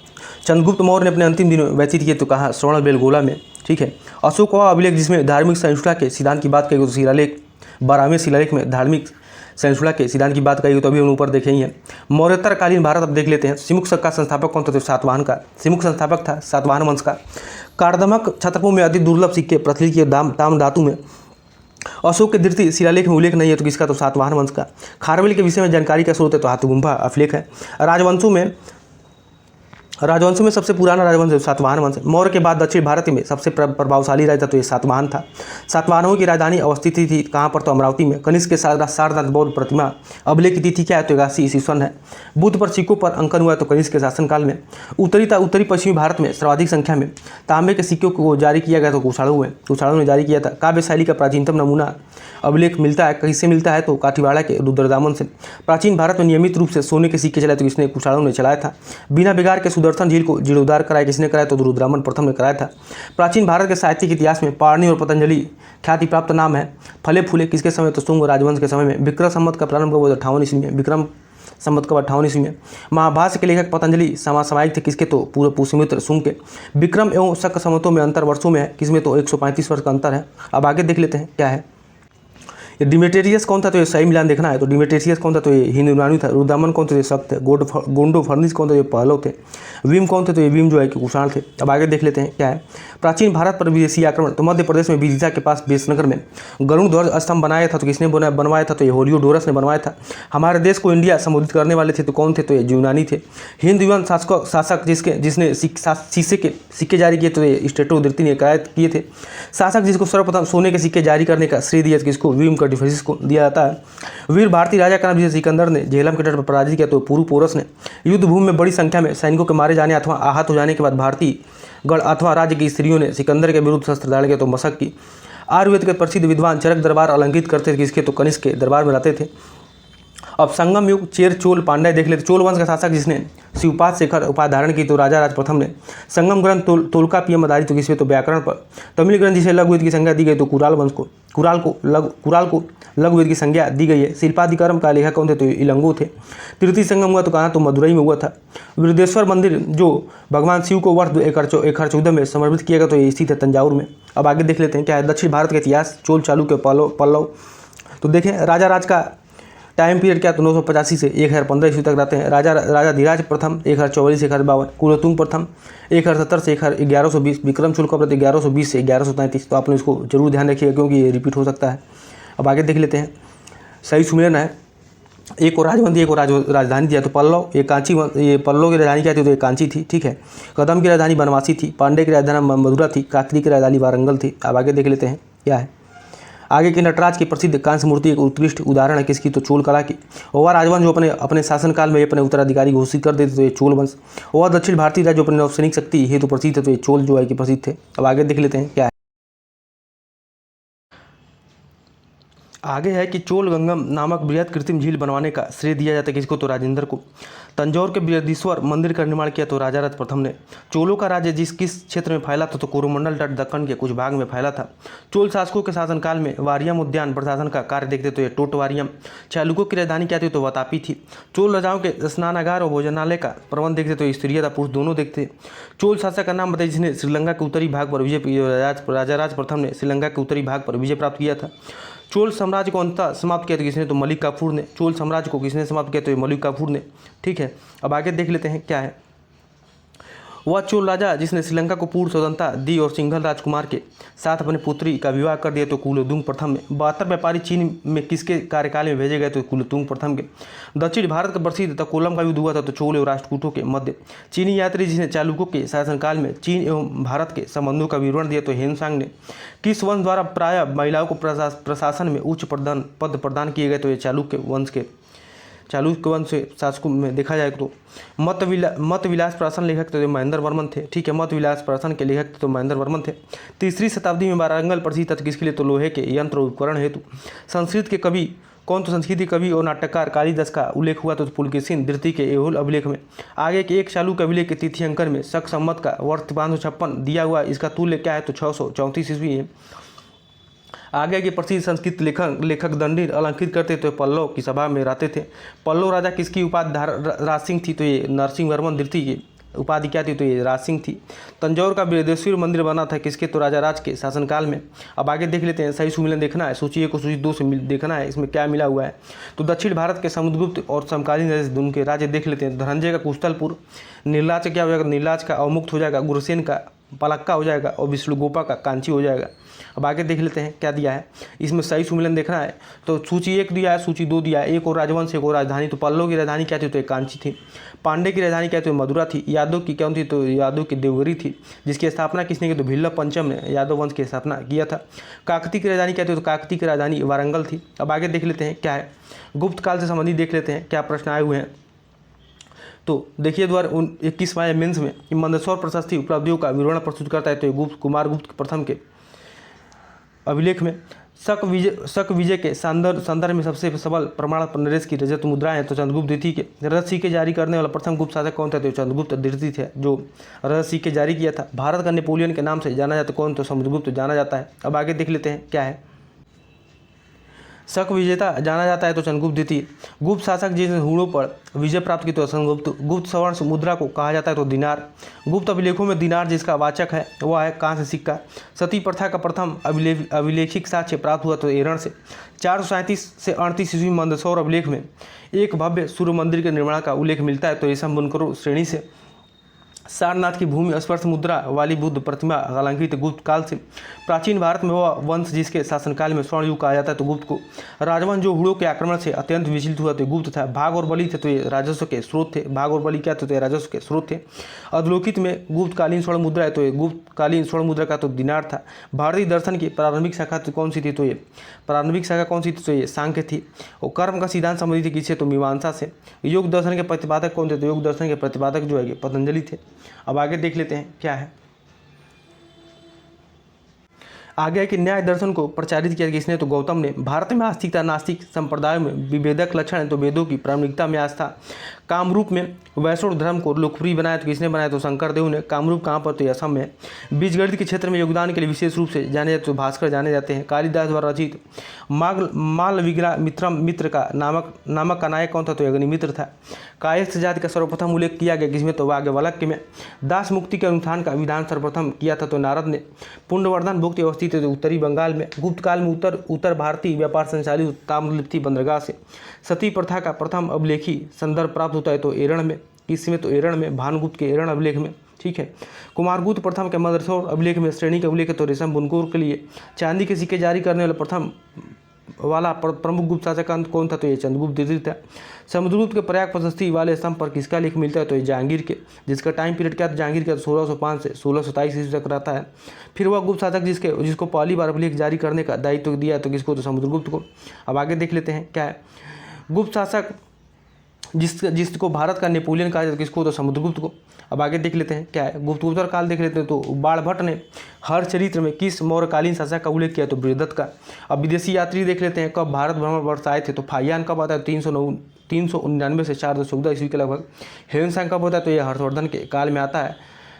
चंद्रगुप्त मौर्य ने अपने अंतिम दिनों व्यतीत किए तो कहाँ? श्रवणबेलगोला में, ठीक है। अशोक का अभिलेख जिसमें धार्मिक सहिष्णुता के सिद्धांत की बात कही, तो शिलालेख 12वें शिलालेख में धार्मिक सहिष्णुता के सिद्धांत की बात कही, तो अभी हम ऊपर देखे ही हैं। मौर्योत्तर कालीन भारत अब देख लेते हैं। सिमुक का संस्थापक कौन था? तो सातवाहन का। सिमुक संस्थापक था सातवाहन वंश का। कार्दमक क्षत्रपों में अति दुर्लभ सिक्के प्रचलित किए ताम धातु में। अशोक के द्वितीय शिलालेख में उल्लेख नहीं है, तो किसका? तो सातवाहन वंश का। खारवेल के विषय में जानकारी का स्रोत है, तो हाथीगुम्फा अभिलेख है। राजवंशों में सबसे पुराना राजवंश सातवाहन वंश है। मौर्य के बाद दक्षिण भारत में सबसे प्रभावशाली राजा तो ये सातवाहन था। सातवाहनों की राजधानी अवस्थित थी कहाँ पर? तो अमरावती में। कनिष्क के सारनाथ बौद्ध प्रतिमा अभिलेख की तिथि क्या है? तो 81 ईस्वी सन है। बुद्ध पर सिक्कों पर अंकन हुआ तो कनिष्क के शासनकाल में। उत्तरी पश्चिमी भारत में सर्वाधिक संख्या में तांबे के सिक्कों को जारी किया गया तो कुशाणों ने जारी किया था। काव्य शैली का प्राचीनतम नमूना अभिलेख मिलता है, किससे मिलता है? तो काठीवाड़ा के रुद्रदामन से। प्राचीन भारत में नियमित रूप से सोने के सिक्के चलाए तो किसने? कुशाणों ने चलाया था। बिना बिगाड़ के सुदर्शन झील को जीर्णोद्धार कराया, किसने कराया? तो रुद्रदामन प्रथम ने कराया था। प्राचीन भारत के साहित्यिक इतिहास में पाणिनि और पतंजलि ख्याति प्राप्त नाम है। फले फूले किसके समय? तो शुंग राजवंश के समय में। विक्रम संवत का प्रारंभ हुआ 58 ईस्वी में। विक्रम संवत का 58 ईस्वी में। महाभाष्य के लेखक पतंजलि समासामयिक थे, किसके? तो पूर्व पुष्यमित्र शुंग के। विक्रम एवं शक संवतों में अंतर वर्षों में है, किसमें? तो 135 वर्ष का अंतर है। अब आगे देख लेते हैं क्या है। डिमेट्रियस कौन था? तो ये सही मिलान देखना है। तो डिमेट्रियस कौन था? तो ये हिंदुनानी था। रुद्रदामन कौन थे? ये शक थे। गोंडो फर्निस कौन थे? ये पहलव थे। भीम कौन थे? तो ये भीम जो है कि कुषाण थे। अब आगे देख लेते हैं क्या है। प्राचीन भारत पर विदेशी आक्रमण, तो मध्य प्रदेश में विदिशा के पास बेसनगर में गरुड़ ध्वज स्तंभ बनाया था, तो किसने बनवाया था? तो ये हेलियोडोरस ने बनवाया था। हमारे देश को इंडिया संबोधित करने वाले थे तो कौन थे? तो ये यूनानी थे। हिंद युवन शासक जिसने शीशे के सिक्के जारी किए तो ये स्टेटोदृति ने किए थे। शासक जिसको सर्वप्रथम सोने के सिक्के जारी करने का श्रेय दिया किसको? विलियम कर्टिफिस को दिया जाता है। वीर भारतीय राजा का नाम जिसे सिकंदर ने झेलम के तट पर पराजित किया तो पूर्व पोरस ने। युद्ध भूमि में बड़ी संख्या में सैनिकों के मारे जाने अथवा आहत हो जाने के बाद भारतीय गढ़ अथवा राज्य की स्त्रियों ने सिकंदर के विरुद्ध शस्त्र धारण किया तो मशक की। आयुर्वेद के प्रसिद्ध विद्वान चरक दरबार अलंकृत करते थे किसके? तो कनिष्क के दरबार में रहते थे। अब संगम युग चेर चोल पांड्या देख लेते। चोल वंश का शासक जिसने शिवपाद शेखर उपाधि धारण की तो राजा राज प्रथम ने। संगम ग्रंथ तोलकापियम आधारित तो किसमें? तो व्याकरण पर। तमिल ग्रंथ जिसे लघुवेद की संज्ञा दी गई तो कुराल वंश को। कुराल को लघुवेद की संज्ञा दी गई है। शिल्पाधिकारम का लेखक कौन थे? तो इलंगो थे। तृतीय संगम हुआ तो कहाँ? तो मदुरई में हुआ था। वृद्धेश्वर मंदिर जो भगवान शिव को वर्ष 1014 में समर्पित किया गया तो ये स्थित है तंजावुर में। अब आगे देख लेते हैं क्या है। दक्षिण भारत का इतिहास चोल चालुक्य पल्लव। तो देखें राजा राज का टाइम पीरियड क्या? तो 985 से 1015 ईस्वी तक रहते हैं। राजा धीराज प्रथम 1044 से 1052, कुलोतुंग प्रथम 1070 से 1120, विक्रम शुल्क प्रति 1120 से 1133। तो आप लोग इसको जरूर ध्यान रखिएगा क्योंकि ये रिपीट हो सकता है। अब आगे देख लेते हैं। सही सुमेलन है। एक को राजवंशी एक को राजधानी दिया तो पल्लव। ये पल्लव की राजधानी क्या थी? तो ये कांची थी, ठीक है। कदम की राजधानी बनवासी थी। पांडे की राजधानी मधुरा थी। काकरी की राजधानी वारंगल थी। अब आगे देख लेते हैं क्या है। आगे की नटराज की प्रसिद्ध कांस्य मूर्ति एक उत्कृष्ट उदाहरण है किसकी? तो चोल कला की। वह राजवंश जो अपने शासनकाल में अपने उत्तराधिकारी घोषित कर देते तो ये चोल वंश। वह दक्षिण भारतीय राज्य जो अपने नौसैनिक शक्ति हेतु प्रसिद्ध थे तो ये चोल जो है कि प्रसिद्ध थे। अब आगे देख लेते हैं क्या है। आगे है कि चोलगंगम नामक बृहद कृत्रिम झील बनवाने का श्रेय दिया जाता है किसको? तो राजेंद्र को। तंजौर के बृहदीश्वर मंदिर का निर्माण किया तो राजा राज प्रथम ने। चोलों का राज्य किस क्षेत्र में फैला था? तो कोरोमंडल तट दक्कन के कुछ भाग में फैला था। चोल शासकों के शासनकाल में वारियम उद्यान प्रशासन का कार्य देखते तो ये टोटवारियम। चालुक्यों की राजधानी क्या थी? तो वातापी थी। चोल राजाओं के स्नानागार और भोजनालय का प्रबंध देखते तो स्त्रियां तथा पुरुष दोनों देखते। चोल शासक का नाम बताइए जिसने श्रीलंका के उत्तरी भाग पर राजा राज प्रथम ने श्रीलंका के उत्तरी भाग पर विजय प्राप्त किया था। चोल साम्राज्य को अंततः समाप्त किया तो किसने? तो मलिक काफूर ने। चोल साम्राज्य को किसने समाप्त किया? तो मलिक काफूर ने, ठीक है। अब आगे देख लेते हैं क्या है। वह चोल राजा जिसने श्रीलंका को पूर्ण स्वतंत्रता दी और सिंघल राजकुमार के साथ अपनी पुत्री का विवाह कर दिया तो कुलोतुंग प्रथम में। 72 व्यापारी चीन में किसके कार्यकाल में भेजे गए? तो कुलोतुंग प्रथम के। दक्षिण भारत का प्रसिद्ध था कोलम का युद्ध हुआ था तो चोल एवं राष्ट्रकूटों के मध्य। चीनी यात्री जिसने चालुक्यों के शासनकाल में चीन एवं भारत के संबंधों का विवरण दिया तो हेनसांग ने। किस वंश द्वारा प्रायः महिलाओं को प्रशासन में उच्च पद प्रदान किए गए? तो ये चालुक्य वंश के। चालुक्य वंश से शासकों में देखा जाए तो मत विलास प्रशासन लेखक तो महेंद्र वर्मन थे, ठीक है। मत विलास प्रशासन के लेखक तो महेंद्र वर्मन थे। तीसरी शताब्दी में वारंगल प्रसिद्ध था किसके लिए, तो लोहे के यंत्र उपकरण हेतु। संस्कृत के कवि कौन, तो संस्कृत कवि और नाटककार कालिदास का उल्लेख हुआ तो पुलकेशिन धृति के एहोल अभिलेख में। आगे के एक चालुक्य अभिलेख के तिथि अंकन में शक संवत का वर्ष 556 दिया हुआ, इसका तुल्य क्या है तो 634 ईस्वी है। आगे के प्रसिद्ध संस्कृत लेखक दंडीर अलंकृत करते तो पल्लव की सभा में रहते थे। पल्लव राजा किसकी उपाधि राज सिंह थी, तो ये नरसिंह वर्मन द्वितीय की उपाधि क्या थी, तो ये राज सिंह थी। तंजौर का बृहदेश्वर मंदिर बना था किसके, तो राजा राज के शासनकाल में। अब आगे देख लेते हैं, सही सुमिलन देखना है, सूची 1 को सूची 2 से देखना है, इसमें क्या मिला हुआ है। तो दक्षिण भारत के समुद्रगुप्त और समकालीन उनके राज्य देख लेते हैं। धनंजय का कुशलपुर, नीलाच क्या हो जाएगा, नीलाच का अवमुक्त हो जाएगा, गुरसेन का पलक्का हो जाएगा और विष्णुगोपा का कांची हो जाएगा। अब आगे देख लेते हैं क्या दिया है, इसमें सही सुमिलन देखना है। तो सूची 1 दिया है, सूची 2 दिया है, एक और राजवंश एक और राजधानी। तो पल्लव की राजधानी क्या थी, तो एक कांची थी। पांडे की राजधानी क्या थी, तो मदुरा थी। यादव की कौन थी, तो यादव की देवगिरी थी, जिसकी स्थापना किसने की, तो भिल्लभ पंचम ने यादव वंश की स्थापना किया था। काकती की राजधानी क्या थी, तो काकती की राजधानी वारंगल थी। अब आगे देख लेते हैं क्या है, गुप्त काल से संबंधित देख लेते हैं क्या प्रश्न आए हुए हैं। तो देखिए 2021 मेंस में मंदसौर प्रशस्ति उपलब्धियों का विवरण प्रस्तुत करता है, तो ये कुमार गुप्त प्रथम के अभिलेख में। शक विजय के संदर्भ में सबसे सबल प्रमाण नरेश की रजत मुद्रा है, तो चंद्रगुप्त द्वितीय के। रजत सिक्के जारी करने वाला प्रथम गुप्त शासक कौन था, तो चंद्रगुप्त द्वितीय थे, जो रजत सिक्के जारी किया था। भारत का नेपोलियन के नाम से जाना जाता कौन, तो समुद्रगुप्त जाना जाता है। अब आगे देख लेते हैं क्या है, शक विजेता जाना जाता है तो चंद्रगुप्त द्वितीय। गुप्त शासक जिसने हुड़ों पर विजय प्राप्त की तो असंगुप्त। गुप्त स्वर्ण मुद्रा को कहा जाता है तो दिनार। गुप्त अभिलेखों में दिनार जिसका वाचक है वह है कांस्य सिक्का। सती प्रथा का प्रथम अभिलेखिक साक्ष्य प्राप्त हुआ तो एरण से। 437 से 38 ईस्वी मंदसौर अभिलेख में एक भव्य सूर्य मंदिर के निर्माण का उल्लेख मिलता है तो रेशम बुनकरों श्रेणी से। सारनाथ की भूमि स्पर्श मुद्रा वाली बुद्ध प्रतिमा अलंकृत गुप्त काल से। प्राचीन भारत में वह वंश जिसके शासनकाल में स्वर्ण युग कहा जाता है तो गुप्त को। राजवंश जो हुड़ों के आक्रमण से अत्यंत विचलित हुआ तो गुप्त था। भाग और बलि थे तो ये राजस्व के स्रोत थे। भाग और बलि क्या थे, तो ये राजस्व के स्रोत थे। अधोलोकित में गुप्तकालीन स्वर्ण मुद्रा है तो ये गुप्तकालीन स्वर्ण मुद्रा का तो दिनार था। भारतीय दर्शन की प्रारंभिक शाखा कौन सी थी, तो ये प्रारंभिक शाखा कौन सी थी, तो ये सांख्य थी। और कर्म का सिद्धांत संबंधित किससे, तो मीमांसा से। योग दर्शन के प्रतिपादक कौन थे, तो योग दर्शन के प्रतिपादक जो है पतंजलि थे। अब आगे देख लेते हैं क्या है, आगे है कि न्याय दर्शन को प्रचारित किया किसने, तो गौतम ने। भारत में आस्तिकता नास्तिक संप्रदायों में विभेदक लक्षण है तो वेदों की प्रामाणिकता में आस्था। कामरूप में वैष्णव धर्म को लोकप्रिय बनाया तो किसने बनाया, तो शंकरदेव ने। कामरूप कहाँ पर, तो असम में। बीजगणित के क्षेत्र में योगदान के लिए विशेष रूप से जाने जाते तो भास्कर जाने जाते हैं। कालिदास द्वारा रचित मालविग्रा मित्र का नामक का नायक कौन था, तो अग्निमित्र था। कायस्थ जाति का सर्वप्रथम उल्लेख किया गया किसमें, तो याज्ञवल्क्य में। दास मुक्ति के अनुष्ठान का विधान सर्वप्रथम किया था तो नारद ने। पुण्यवर्धन भुक्त अवस्थित है तो उत्तरी बंगाल में। गुप्त काल में उत्तर भारतीय व्यापार संचालित ताम्रलिप्ति बंदरगाह से। सती प्रथा का प्रथम अभिलेखी संदर्भ प्राप्त होता है तो एरण में। किसमें, तो एरण में, भानुगुप्त के एरण अभिलेख में, ठीक है। कुमारगुप्त प्रथम के मंदसौर अभिलेख में श्रेणी के अभिलेख है तो रेशम बुनकर के लिए। चांदी के सिक्के जारी करने वाला प्रथम वाला प्रमुख गुप्त शासक कौन था, तो ये चंद्रगुप्त द्वितीय था। समुद्रगुप्त के प्रयाग प्रशस्ति वाले स्तंभ पर किसका लेख मिलता है, तो ये जहांगीर के, जिसका टाइम पीरियड क्या था, जहांगीर का 1605 से 1627 ईस्वी तक रहता है। फिर वह गुप्त शासक जिसको पहली बार अभिलेख जारी करने का दायित्व दिया तो किसको, तो समुद्रगुप्त को। अब आगे देख लेते हैं क्या है, गुप्त शासक जिसको भारत का नेपोलियन कहा जाता है किसको, तो समुद्रगुप्त को। अब आगे देख लेते हैं क्या है, गुप्तोत्तर काल देख लेते हैं तो बाणभट्ट ने हर चरित्र में किस मौर्यकालीन शासक का उल्लेख किया, तो बृहदत्त का। अब विदेशी यात्री देख लेते हैं कब भारत भ्रमण वर्ष आए थे, तो फाहियान कब आता है, 399 से 414 ईस्वी के लगभग। ह्वेनसांग कब होता है, तो यह हर्षवर्धन के काल में आता है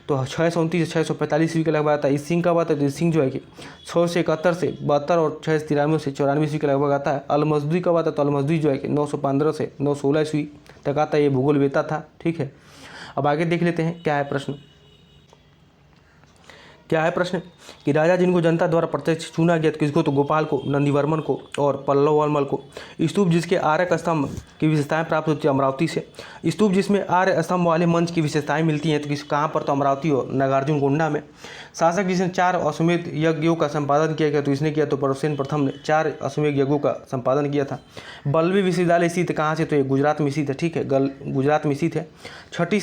तो 629 से 645 ईस्वी के लगभग आता है। इस सिंह कब आता है, तो इस सिंह जो है कि 6 से 71 से 72 और 6 से 93 से 94 ईस्वी के लगभग आता है। अलमजदी कब आता है, तो अलमजदी जो है कि 915 से 916 ईस्वी तक आता है। ये भूगोल वेता था, ठीक है। अब आगे देख लेते हैं क्या है प्रश्न, क्या है प्रश्न कि राजा जिनको जनता द्वारा प्रत्यक्ष चुना गया तो किसको, तो गोपाल को, नंदीवर्मन को और पल्लव वर्मल को। स्तूप जिसके आर्य स्तंभ की विशेषताएं प्राप्त होती है अमरावती से। स्तूप जिसमें आर्य स्तंभ वाले मंच की विशेषताएं मिलती हैं तो कहाँ पर, तो अमरावती और नागार्जुनकोंडा में। शासक जिसने 4 अश्वमेध यज्ञों का संपादन किया गया तो इसने किया, तो परसेन प्रथम ने 4 अश्वमेध यज्ञों का संपादन किया था। बल्लवी विश्वविद्यालय स्थित कहाँ से, तो ये गुजरात में स्थित है, ठीक है, गुजरात में स्थित है। छठी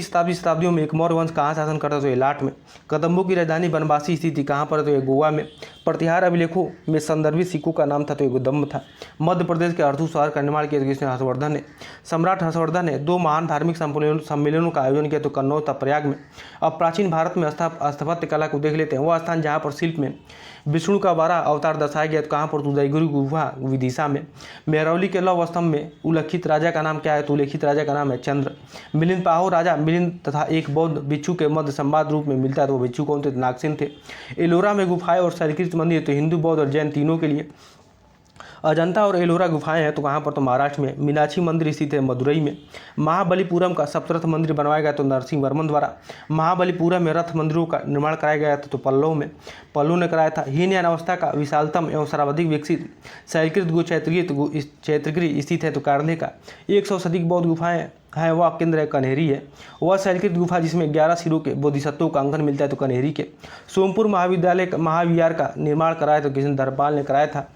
शताब्दियों में एक मौर्य वंश कहाँ शासन करता, तो ये लाट में। कदम्बों की राजधानी बनवासी स्थिति कहाँ पर, तो ये गोवा में। प्रतिहार अभिलेखों में संदर्भित सिक्कों का नाम था तो गौतम था। मध्य प्रदेश के अर्धू शहर का निर्माण किया तो किसने? हर्षवर्धन ने। सम्राट हर्षवर्धन ने 2 महान धार्मिक सम्मेलनों का आयोजन किया तो कन्नौज था, प्रयाग में। अब प्राचीन भारत में स्थापत्य कला को देख लेते हैं। वह स्थान जहाँ पर शिल्प में विष्णु का 12 अवतार दर्शाया गया तो कहाँ पर? उदयगिरि गुफा विदिशा में। मेहरौली के लौह स्तंभ में उल्लिखित राजा का नाम क्या है? तो उल्लिखित राजा का नाम है चंद्र। मिलिंद पाहो राजा मिलिंद तथा एक बौद्ध भिक्षु के मध्य संवाद रूप में मिलता है तो वो भिक्षु कौन थे? नागसेन थे। एलोरा में गुफाएं और शैलकृत मंदिर तो हिंदू, बौद्ध और जैन तीनों के लिए। अजंता और एलोरा गुफाएं हैं तो कहाँ पर? तो महाराष्ट्र में। मीनाक्षी मंदिर स्थित है मदुरई में। महाबलीपुरम का सप्तरथ मंदिर बनवाया गया तो नरसिंह वर्मन द्वारा। महाबलीपुरम में रथ मंदिरों का निर्माण कराया गया था तो पल्लव में, पल्लव ने कराया था। हीनयान अवस्था का विशालतम एवं सर्वाधिक विकसित शैलकृत चैत्रगिरी स्थित है तो कारले का। 100 से अधिक बौद्ध गुफाएं है वह केंद्र है कन्हेरी है। वह शैलकृत गुफा जिसमें 11 सिरों के बोधिसत्वों का अंकन मिलता है तो कन्हेरी के। सोमपुर महाविहार का निर्माण कराया तो किसने? धर्मपाल ने कराया था।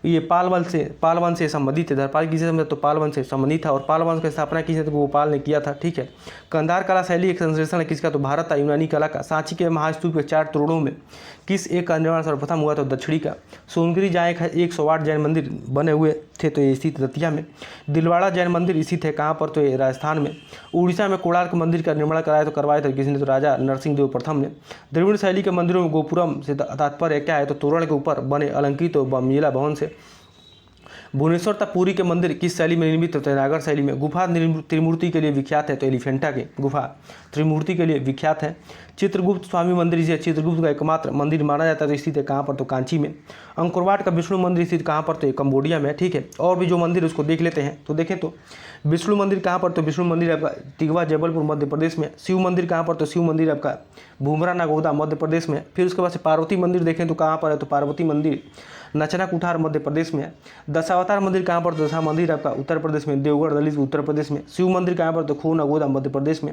ये पाल वंश से संबंधित है। धर्मपाल किसे संबंधित? तो पाल वंश से संबंधित था। और पाल वंश की स्थापना किसने? तो गोपाल ने किया था, ठीक है। कंधार कला शैली एक संश्लेषण है किसका? तो भारत था, यूनानी कला का। सांची के महास्तूप के 4 तोड़ों में किस एक का निर्माण सर्वप्रथम हुआ? तो दक्षिणी का। सोनगिरी जहाँ 108 जैन मंदिर बने हुए थे तो ये स्थित दतिया में। दिलवाड़ा जैन मंदिर स्थित है कहाँ पर? तो ये राजस्थान में। उड़ीसा में कोणार्क मंदिर का निर्माण करवाया था किसने? तो राजा नरसिंह देव प्रथम ने। द्रविड़ शैली के मंदिरों में गोपुरम से तात्पर्य क्या है? तो तोरण के ऊपर बने अलंकृत मंजिला भवन से। भुवनेश्वर तथा पुरी के मंदिर किस शैली में निर्मित होते हैं? नागर शैली में। गुफा त्रिमूर्ति के लिए विख्यात है तो एलिफेंटा की गुफा त्रिमूर्ति के लिए विख्यात है। चित्रगुप्त स्वामी मंदिर जिसे चित्रगुप्त का एकमात्र मंदिर माना जाता है तो स्थित है कहाँ पर? तो कांची में। अंकुरवाट का विष्णु मंदिर स्थित कहाँ पर? तो कंबोडिया में, ठीक है। और भी जो मंदिर उसको देख लेते हैं तो देखें तो विष्णु मंदिर कहाँ पर? तो विष्णु मंदिर आपका तिगवा जबलपुर मध्य प्रदेश में। शिव मंदिर कहाँ पर? तो शिव मंदिर आपका भूमरा नागौदा मध्य प्रदेश में। फिर उसके बाद से पार्वती मंदिर देखें तो कहाँ पर है? तो पार्वती मंदिर नचना कुठार मध्य प्रदेश में। दशावतार मंदिर कहाँ पर? दशा मंदिर आपका उत्तर प्रदेश में। देवगढ़ दलित उत्तर प्रदेश में। शिव मंदिर कहाँ पर? तो खो नगोदा मध्य प्रदेश में।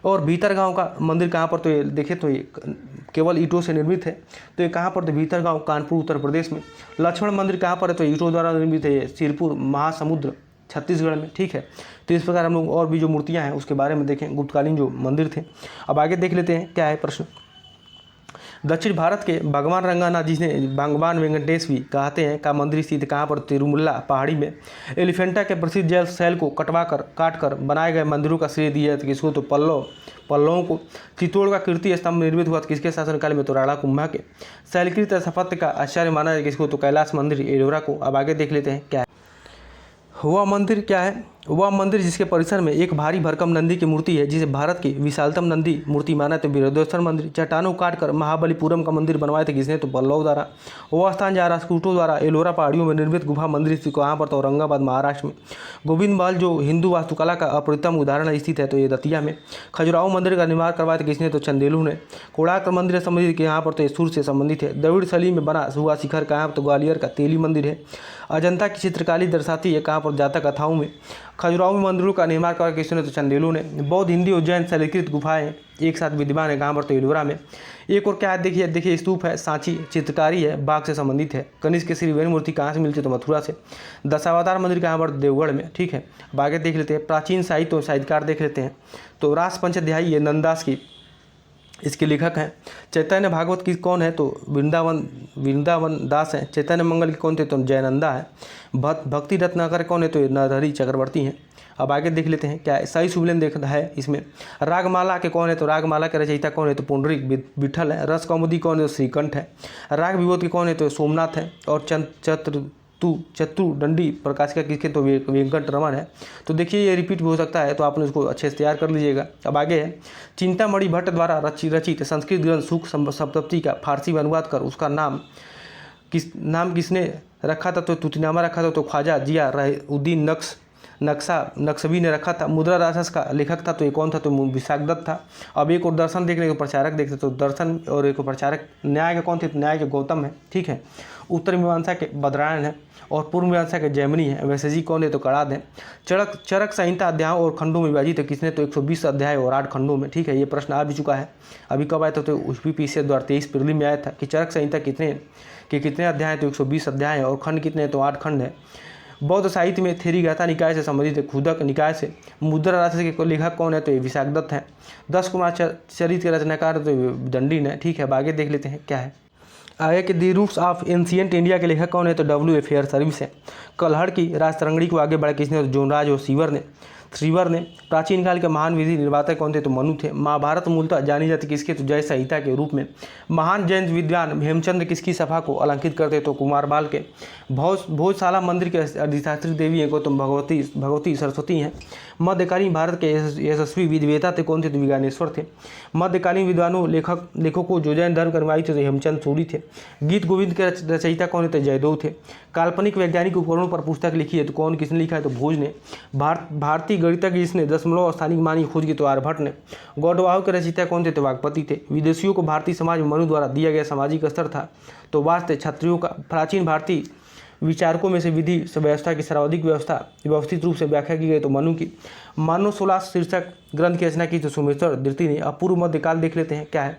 और भीतर गाँव का मंदिर कहाँ पर? तो ये देखें तो ये केवल ईंटों से निर्मित है तो ये कहाँ पर? तो भीतर गाँव कानपुर उत्तर प्रदेश में। लक्ष्मण मंदिर कहाँ पर है? तो ईंटों द्वारा निर्मित है, सिरपुर महासमुद्र छत्तीसगढ़ में, ठीक है। तो इस प्रकार हम लोग और भी जो मूर्तियाँ हैं उसके बारे में देखें, गुप्तकालीन जो मंदिर थे। अब आगे देख लेते हैं क्या है प्रश्न। दक्षिण भारत के भगवान रंगनाथ जिन्हें भगवान वेंकटेश भी कहते हैं का मंदिर स्थित कहाँ पर? तिरुमला पहाड़ी में। एलिफेंटा के प्रसिद्ध जल शैल को काट कर बनाए गए मंदिरों का श्रेय दिया था किसको? तो पल्लवों को। चित्तौड़ का कीर्ति स्तंभ निर्मित हुआ किसके शासनकाल में? तो राणा कुंभा के। शैलकृत स्थापत्य का आचार्य माना जाए किसको? तो कैलाश मंदिर एलोरा को। अब आगे देख लेते हैं क्या है। वह मंदिर क्या है? वह मंदिर जिसके परिसर में एक भारी भरकम नंदी की मूर्ति है जिसे भारत की विशालतम नंदी मूर्ति माना तो बृहदेश्वर मंदिर। चट्टानों काट कर महाबलीपुरम का मंदिर बनवाए थे किसने? तो पल्लव द्वारा। वह स्थान जहाँ राष्ट्रकूटों द्वारा एलोरा पहाड़ियों में निर्मित गुफा मंदिर स्थित कहाँ पर? तो औरंगाबाद महाराष्ट्र में। गोविंद महल जो हिंदू वास्तुकला का अप्रतिम उदाहरण स्थित है तो ये दतिया में। खजुराहो मंदिर का निर्माण करवाया था किसने? तो चंदेलू ने। कोणार्क मंदिर से संबंधित यहाँ पर तो सूर्य से संबंधित है। द्रविड़ शैली में बना हुआ शिखर कहाँ पर? तो ग्वालियर का तेली मंदिर है। अजंता की चित्रकारी दर्शाती है कहाँ पर? जातक कथाओं में। खजुराहो में मंदिरों का निर्माण करवाया किसने? तो चंदेलू ने। बौद्ध, हिंदी और जैन शैलकृत गुफाएं एक साथ विद्यमान है कहाँ पर? तो एलोरा में। एक और क्या है देखिए स्तूप है, सांची चित्रकारी है, बाघ से संबंधित है। कनिष्क की श्री वेणु मूर्ति कहाँ से मिलती है? तो मथुरा से। दशावतार मंदिर कहाँ पर? देवगढ़ में, ठीक है। अब आगे देख लेते हैं प्राचीन साहित्य और साहित्यकार देख लेते हैं। तो रास पंचाध्यायी ये नंददास की इसके लेखक हैं। चैतन्य भागवत की कौन है? तो वृंदावन दास हैं। चैतन्य मंगल की कौन थे? तो जयनंदा है। भक्ति रत्नाकर कौन है? तो नरहरि चक्रवर्ती हैं। अब आगे देख लेते हैं क्या है। साई सुबलेन देखना है इसमें। रागमाला के कौन है? तो रागमाला के रचयिता कौन है? तो पुंडरीक विठल है। रस कौमुदी कौन है? तो श्रीकंठ है। राग विभूति के कौन है? तो सोमनाथ है। और चतुर्दंडी प्रकाशिका किसके? तो वेंकट रमन है। तो देखिए ये रिपीट भी हो सकता है तो आपने उसको अच्छे से तैयार कर लीजिएगा। अब आगे है चिंतामणि भट्ट द्वारा रचित संस्कृत ग्रंथ सुख सप्तशती का फारसी में अनुवाद कर उसका नाम किसने रखा था? तो तुतिनामा रखा था तो ख्वाजा जिया उद्दीन नक्शबी ने रखा था। मुद्रा राक्षस का लेखक था तो ये कौन था? तो विशाखदत्त था। अब एक और दर्शन देखने को प्रचारक देखते तो दर्शन और एक प्रचारक न्याय के कौन थे? तो न्याय के गौतम है, ठीक है। उत्तर मीमांसा के बदरायण है और पूर्व मीमांसा के जैमिनी है। वैसे जी कौन है? तो कड़ाद है। चरक संहिता अध्यायों और खंडों में विभाजित है किसने? तो 120 अध्याय और 8 खंडों में, ठीक है। ये प्रश्न आ भी चुका है। अभी कब आया था? तो UPSC 2023 प्रीलिम में आया था कि चरक संहिता कितने अध्याय? तो 120 अध्याय है। और खंड कितने? तो 8 खंड है। बौद्ध साहित्य में थेरीगाथा निकाय से संबंधित है खुदक निकाय से। मुद्रा राक्षस के लेखक कौन है? तो ये विशाखदत्त है। 10 कुमार चरित्र के रचनाकार तो दंडी है, ठीक है। अब आगे देख लेते हैं क्या है। आगे के the roots of ancient India के लेखक कौन है? तो W.A. फेयर सर्विस है। कल्हड़ की राजतरंगड़ी को आगे बढ़ा किसने? तो जोनराज और श्रीवर ने। प्राचीन काल के महान विधि निर्माता कौन थे? तो मनु थे। महाभारत मूलतः जानी जाती किसके? तो जय संहिता के रूप में। महान जैन विद्वान हेमचंद्र किसकी सभा को अलंकित करते? तो कुमारबाल के। भोजशाला मंदिर के अधिष्ठात्री देवी हैं गौतम भगवती सरस्वती हैं। मध्यकालीन भारत के यशस्वी विद्वेता थे कौन थे? तो विज्ञानेश्वर थे। मध्यकालीन विद्वानों लेखकों जो जैन धर्म कर्मचारी थे तो हेमचंद सूरी थे। गीत गोविंद के रचयिता कौन थे? जयदेव थे। काल्पनिक वैज्ञानिक उपकरणों पर पुस्तक लिखी है तो कौन किसने लिखा है? तो भोज ने। भारतीय गणितज्ञ जिसने दशमलव स्थानिक मान की खोज की तो आर्यभट्ट ने। गौडवाहु के रचयिता कौन थे? तो वागपति थे। विदेशियों को भारतीय समाज में मनु द्वारा दिया गया सामाजिक स्तर था तो वास्तव क्षत्रियों का। प्राचीन भारतीय विचारकों में से विधि व्यवस्था की सर्वाधिक व्यवस्थित रूप से व्याख्या की गई तो मनु की। मानव सोलास शीर्षक ग्रंथ की रचना की तो सोमेश्वर द्वितीय ने। अब पूर्व मध्यकाल देख लेते हैं क्या है।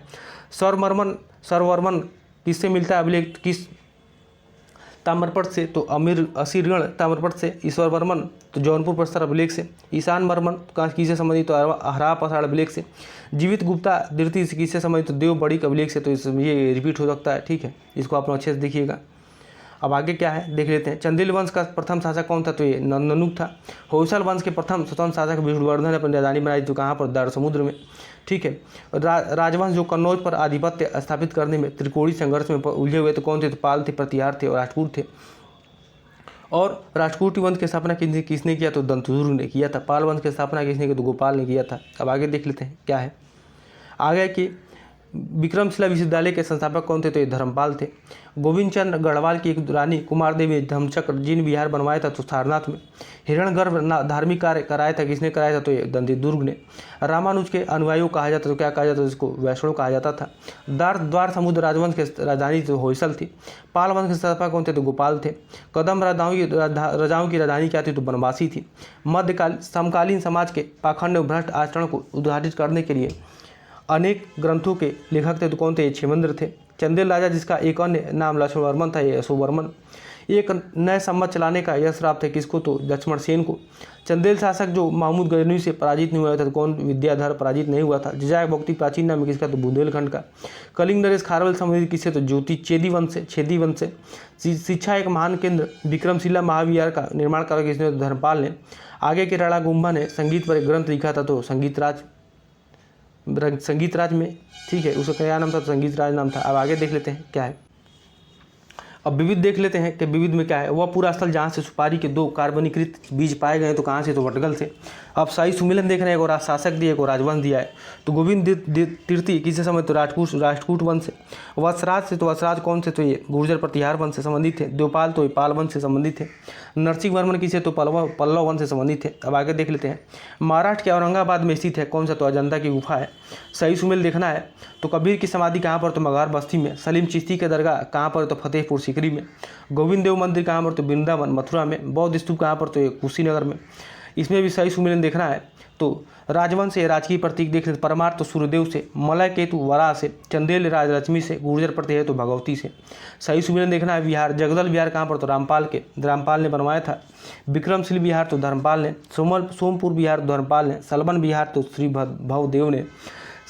सर्ववर्मन किससे मिलता है अभिलेख? किस? ताम्रपट से तो असीरगण ताम्रपट से। ईश्वर वर्मन तो जौनपुर प्रस्तर अभिलेख से। ईशान वर्मन किससे संबंधित? तो हरा पसाड़ अभिलेख से। जीवित गुप्ता द्वितीय से किससे संबंधित? तो देव बड़ी अभिलेख से। तो ये रिपीट हो सकता है, ठीक है, इसको आप लोग अच्छे से देखिएगा। अब आगे क्या है देख लेते हैं। चंदेल वंश का प्रथम शासक कौन था? तो ये नंदनुक था। होयसल वंश के प्रथम स्वतंत्र शासक विष्णुवर्धन ने अपनी राजधानी बनाई तो कहाँ पर? दार समुद्र में, ठीक है। राजवंश जो कन्नौज पर आधिपत्य स्थापित करने में त्रिकोणीय संघर्ष में उलझे हुए तो कौन थे? तो पाल थे, प्रतिहार थे और राजपूत थे। और राजपूती वंश की स्थापना किसने किया? तो दंतुदुर्ग ने किया था। पाल वंश की स्थापना किसने की? तो गोपाल ने किया था। अब आगे देख लेते हैं क्या है। आगे कि विक्रमशिला विश्वविद्यालय के संस्थापक कौन थे? तो ये धर्मपाल थे। गोविंद चंद्र गढ़वाल की एक रानी कुमार देवी ने धर्मचक्र जिन विहार बनवाया था तो सारनाथ में। हिरणगर्भ धार्मिक कार्य कराया था किसने कराया था? तो ये दंतीदुर्ग ने। रामानुज के अनुयायियों कहा जाता तो क्या कहा जाता? इसको वैष्णव कहा जाता था। द्वार समुद्र राजवंश की राजधानी तो होयसल थी। पाल वंश के संस्थापक कौन थे? तो गोपाल थे। कदम राजाओं की राजधानी क्या थी? तो बनवासी थी। मध्यकाल समकालीन समाज के पाखंड और भ्रष्ट आचरण को उद्घाटित करने के लिए अनेक ग्रंथों के लेखक थे तो कौन थे? क्षेमेंद्र थे। चंदेल राजा जिसका एक अन्य नाम लक्ष्मणवर्मन था ये अशोकवर्मन। एक नए सम्मत चलाने का यश प्राप्त है किसको? तो लक्ष्मण सेन को। चंदेल शासक जो महमूद गजनवी से पराजित नहीं हुआ था तो कौन? विद्याधर पराजित नहीं हुआ था। जिजाय भक्ति प्राचीन नाम किसका? तो बुंदेलखंड का। कलिंग नरेश खारवेल संबंधित किससे? तो ज्योति छेदी वंश से। शिक्षा एक महान केंद्र विक्रमशिला महाविहार का निर्माण करा किसने? तो धर्मपाल ने। आगे के राणा गुम्बा ने संगीत पर एक ग्रंथ लिखा था तो संगीत राज में, ठीक है, उसका क्या नाम था? तो संगीत राज नाम था। अब आगे देख लेते हैं क्या है। अब विविध देख लेते हैं कि विविध में क्या है। वह पूरा स्थल जहाँ से सुपारी के 2 कार्बनीकृत बीज पाए गए तो कहाँ से? तो वटगल से। अब शाही सुमिलन देख रहे हैं, एक और शासक दिया, एक और राजवंश दिया है। तो गोविंद तृतीय किससे संबंधित? तो राष्ट्रकूट वंश से। वत्सराज से तो वत्सराज कौन से? तो ये गुर्जर प्रतिहार वंश से संबंधित थे। देवपाल तो पाल वंश से संबंधित थे। नरसिंह वर्मन किसे? तो पल्लव वंश से संबंधित थे। अब आगे देख लेते हैं। महाराष्ट्र के औरंगाबाद में स्थित है कौन सा? तो अजंता की गुफा है। सही सुमेल देखना है तो कबीर की समाधि कहाँ पर? तो मगार बस्ती में। सलीम चिश्ती के दरगाह कहाँ पर? तो फतेहपुर सीकरी में। गोविंद देव मंदिर कहाँ पर? तो वृंदावन मथुरा में। बौद्ध स्तूप कहाँ पर? तो कुशीनगर में। इसमें भी सही सुमेलन देखना है तो राजवंश से राजकीय प्रतीक देख लेते। परमार्थ तो सूर्यदेव से। मलय केतु वरा से। चंदेल राजलक्ष्मी से। गुर्जर प्रत्यय है तो भगवती से। सही सुमेलन देखना है। विहार जगदल विहार कहाँ पर? तो रामपाल ने बनवाया था। विक्रमशील विहार तो धर्मपाल ने। सोमपुर विहार धर्मपाल ने। सलबन विहार तो श्री भवदेव ने।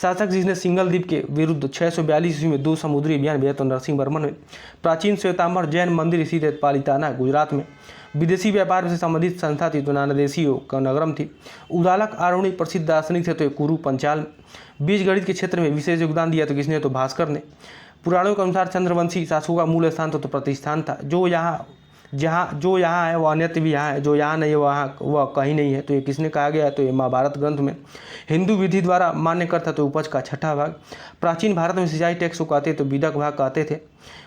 शासक जिसने सिंगल द्वीप के विरुद्ध 642 ईस्वी में 2 समुद्री अभियान भेजा तो नरसिंह वर्मन ने। प्राचीन श्वेतांबर जैन मंदिर स्थित है पालिताना गुजरात में। विदेशी व्यापार से संबंधित संस्था थी तो नानादेशियों का नगरम थी। उदालक आरोणी प्रसिद्ध दार्शनिक थे तो कुरु पंचाल। बीज गणित के क्षेत्र में विशेष योगदान दिया तो किसने? तो भास्कर ने। पुराणों के अनुसार चंद्रवंशी शासकों का मूल स्थान तो प्रतिष्ठान था। जो यहाँ है वह अन्यत्र भी यहाँ है, जो यहाँ नहीं है वह कहीं नहीं है। तो ये किसने कहा गया? तो ये महाभारत ग्रंथ में। हिंदू विधि द्वारा मान्य करता तो उपज का 6ठा भाग। प्राचीन भारत में सिंचाई टैक्स को कहते तो विदक भाग कहते थे।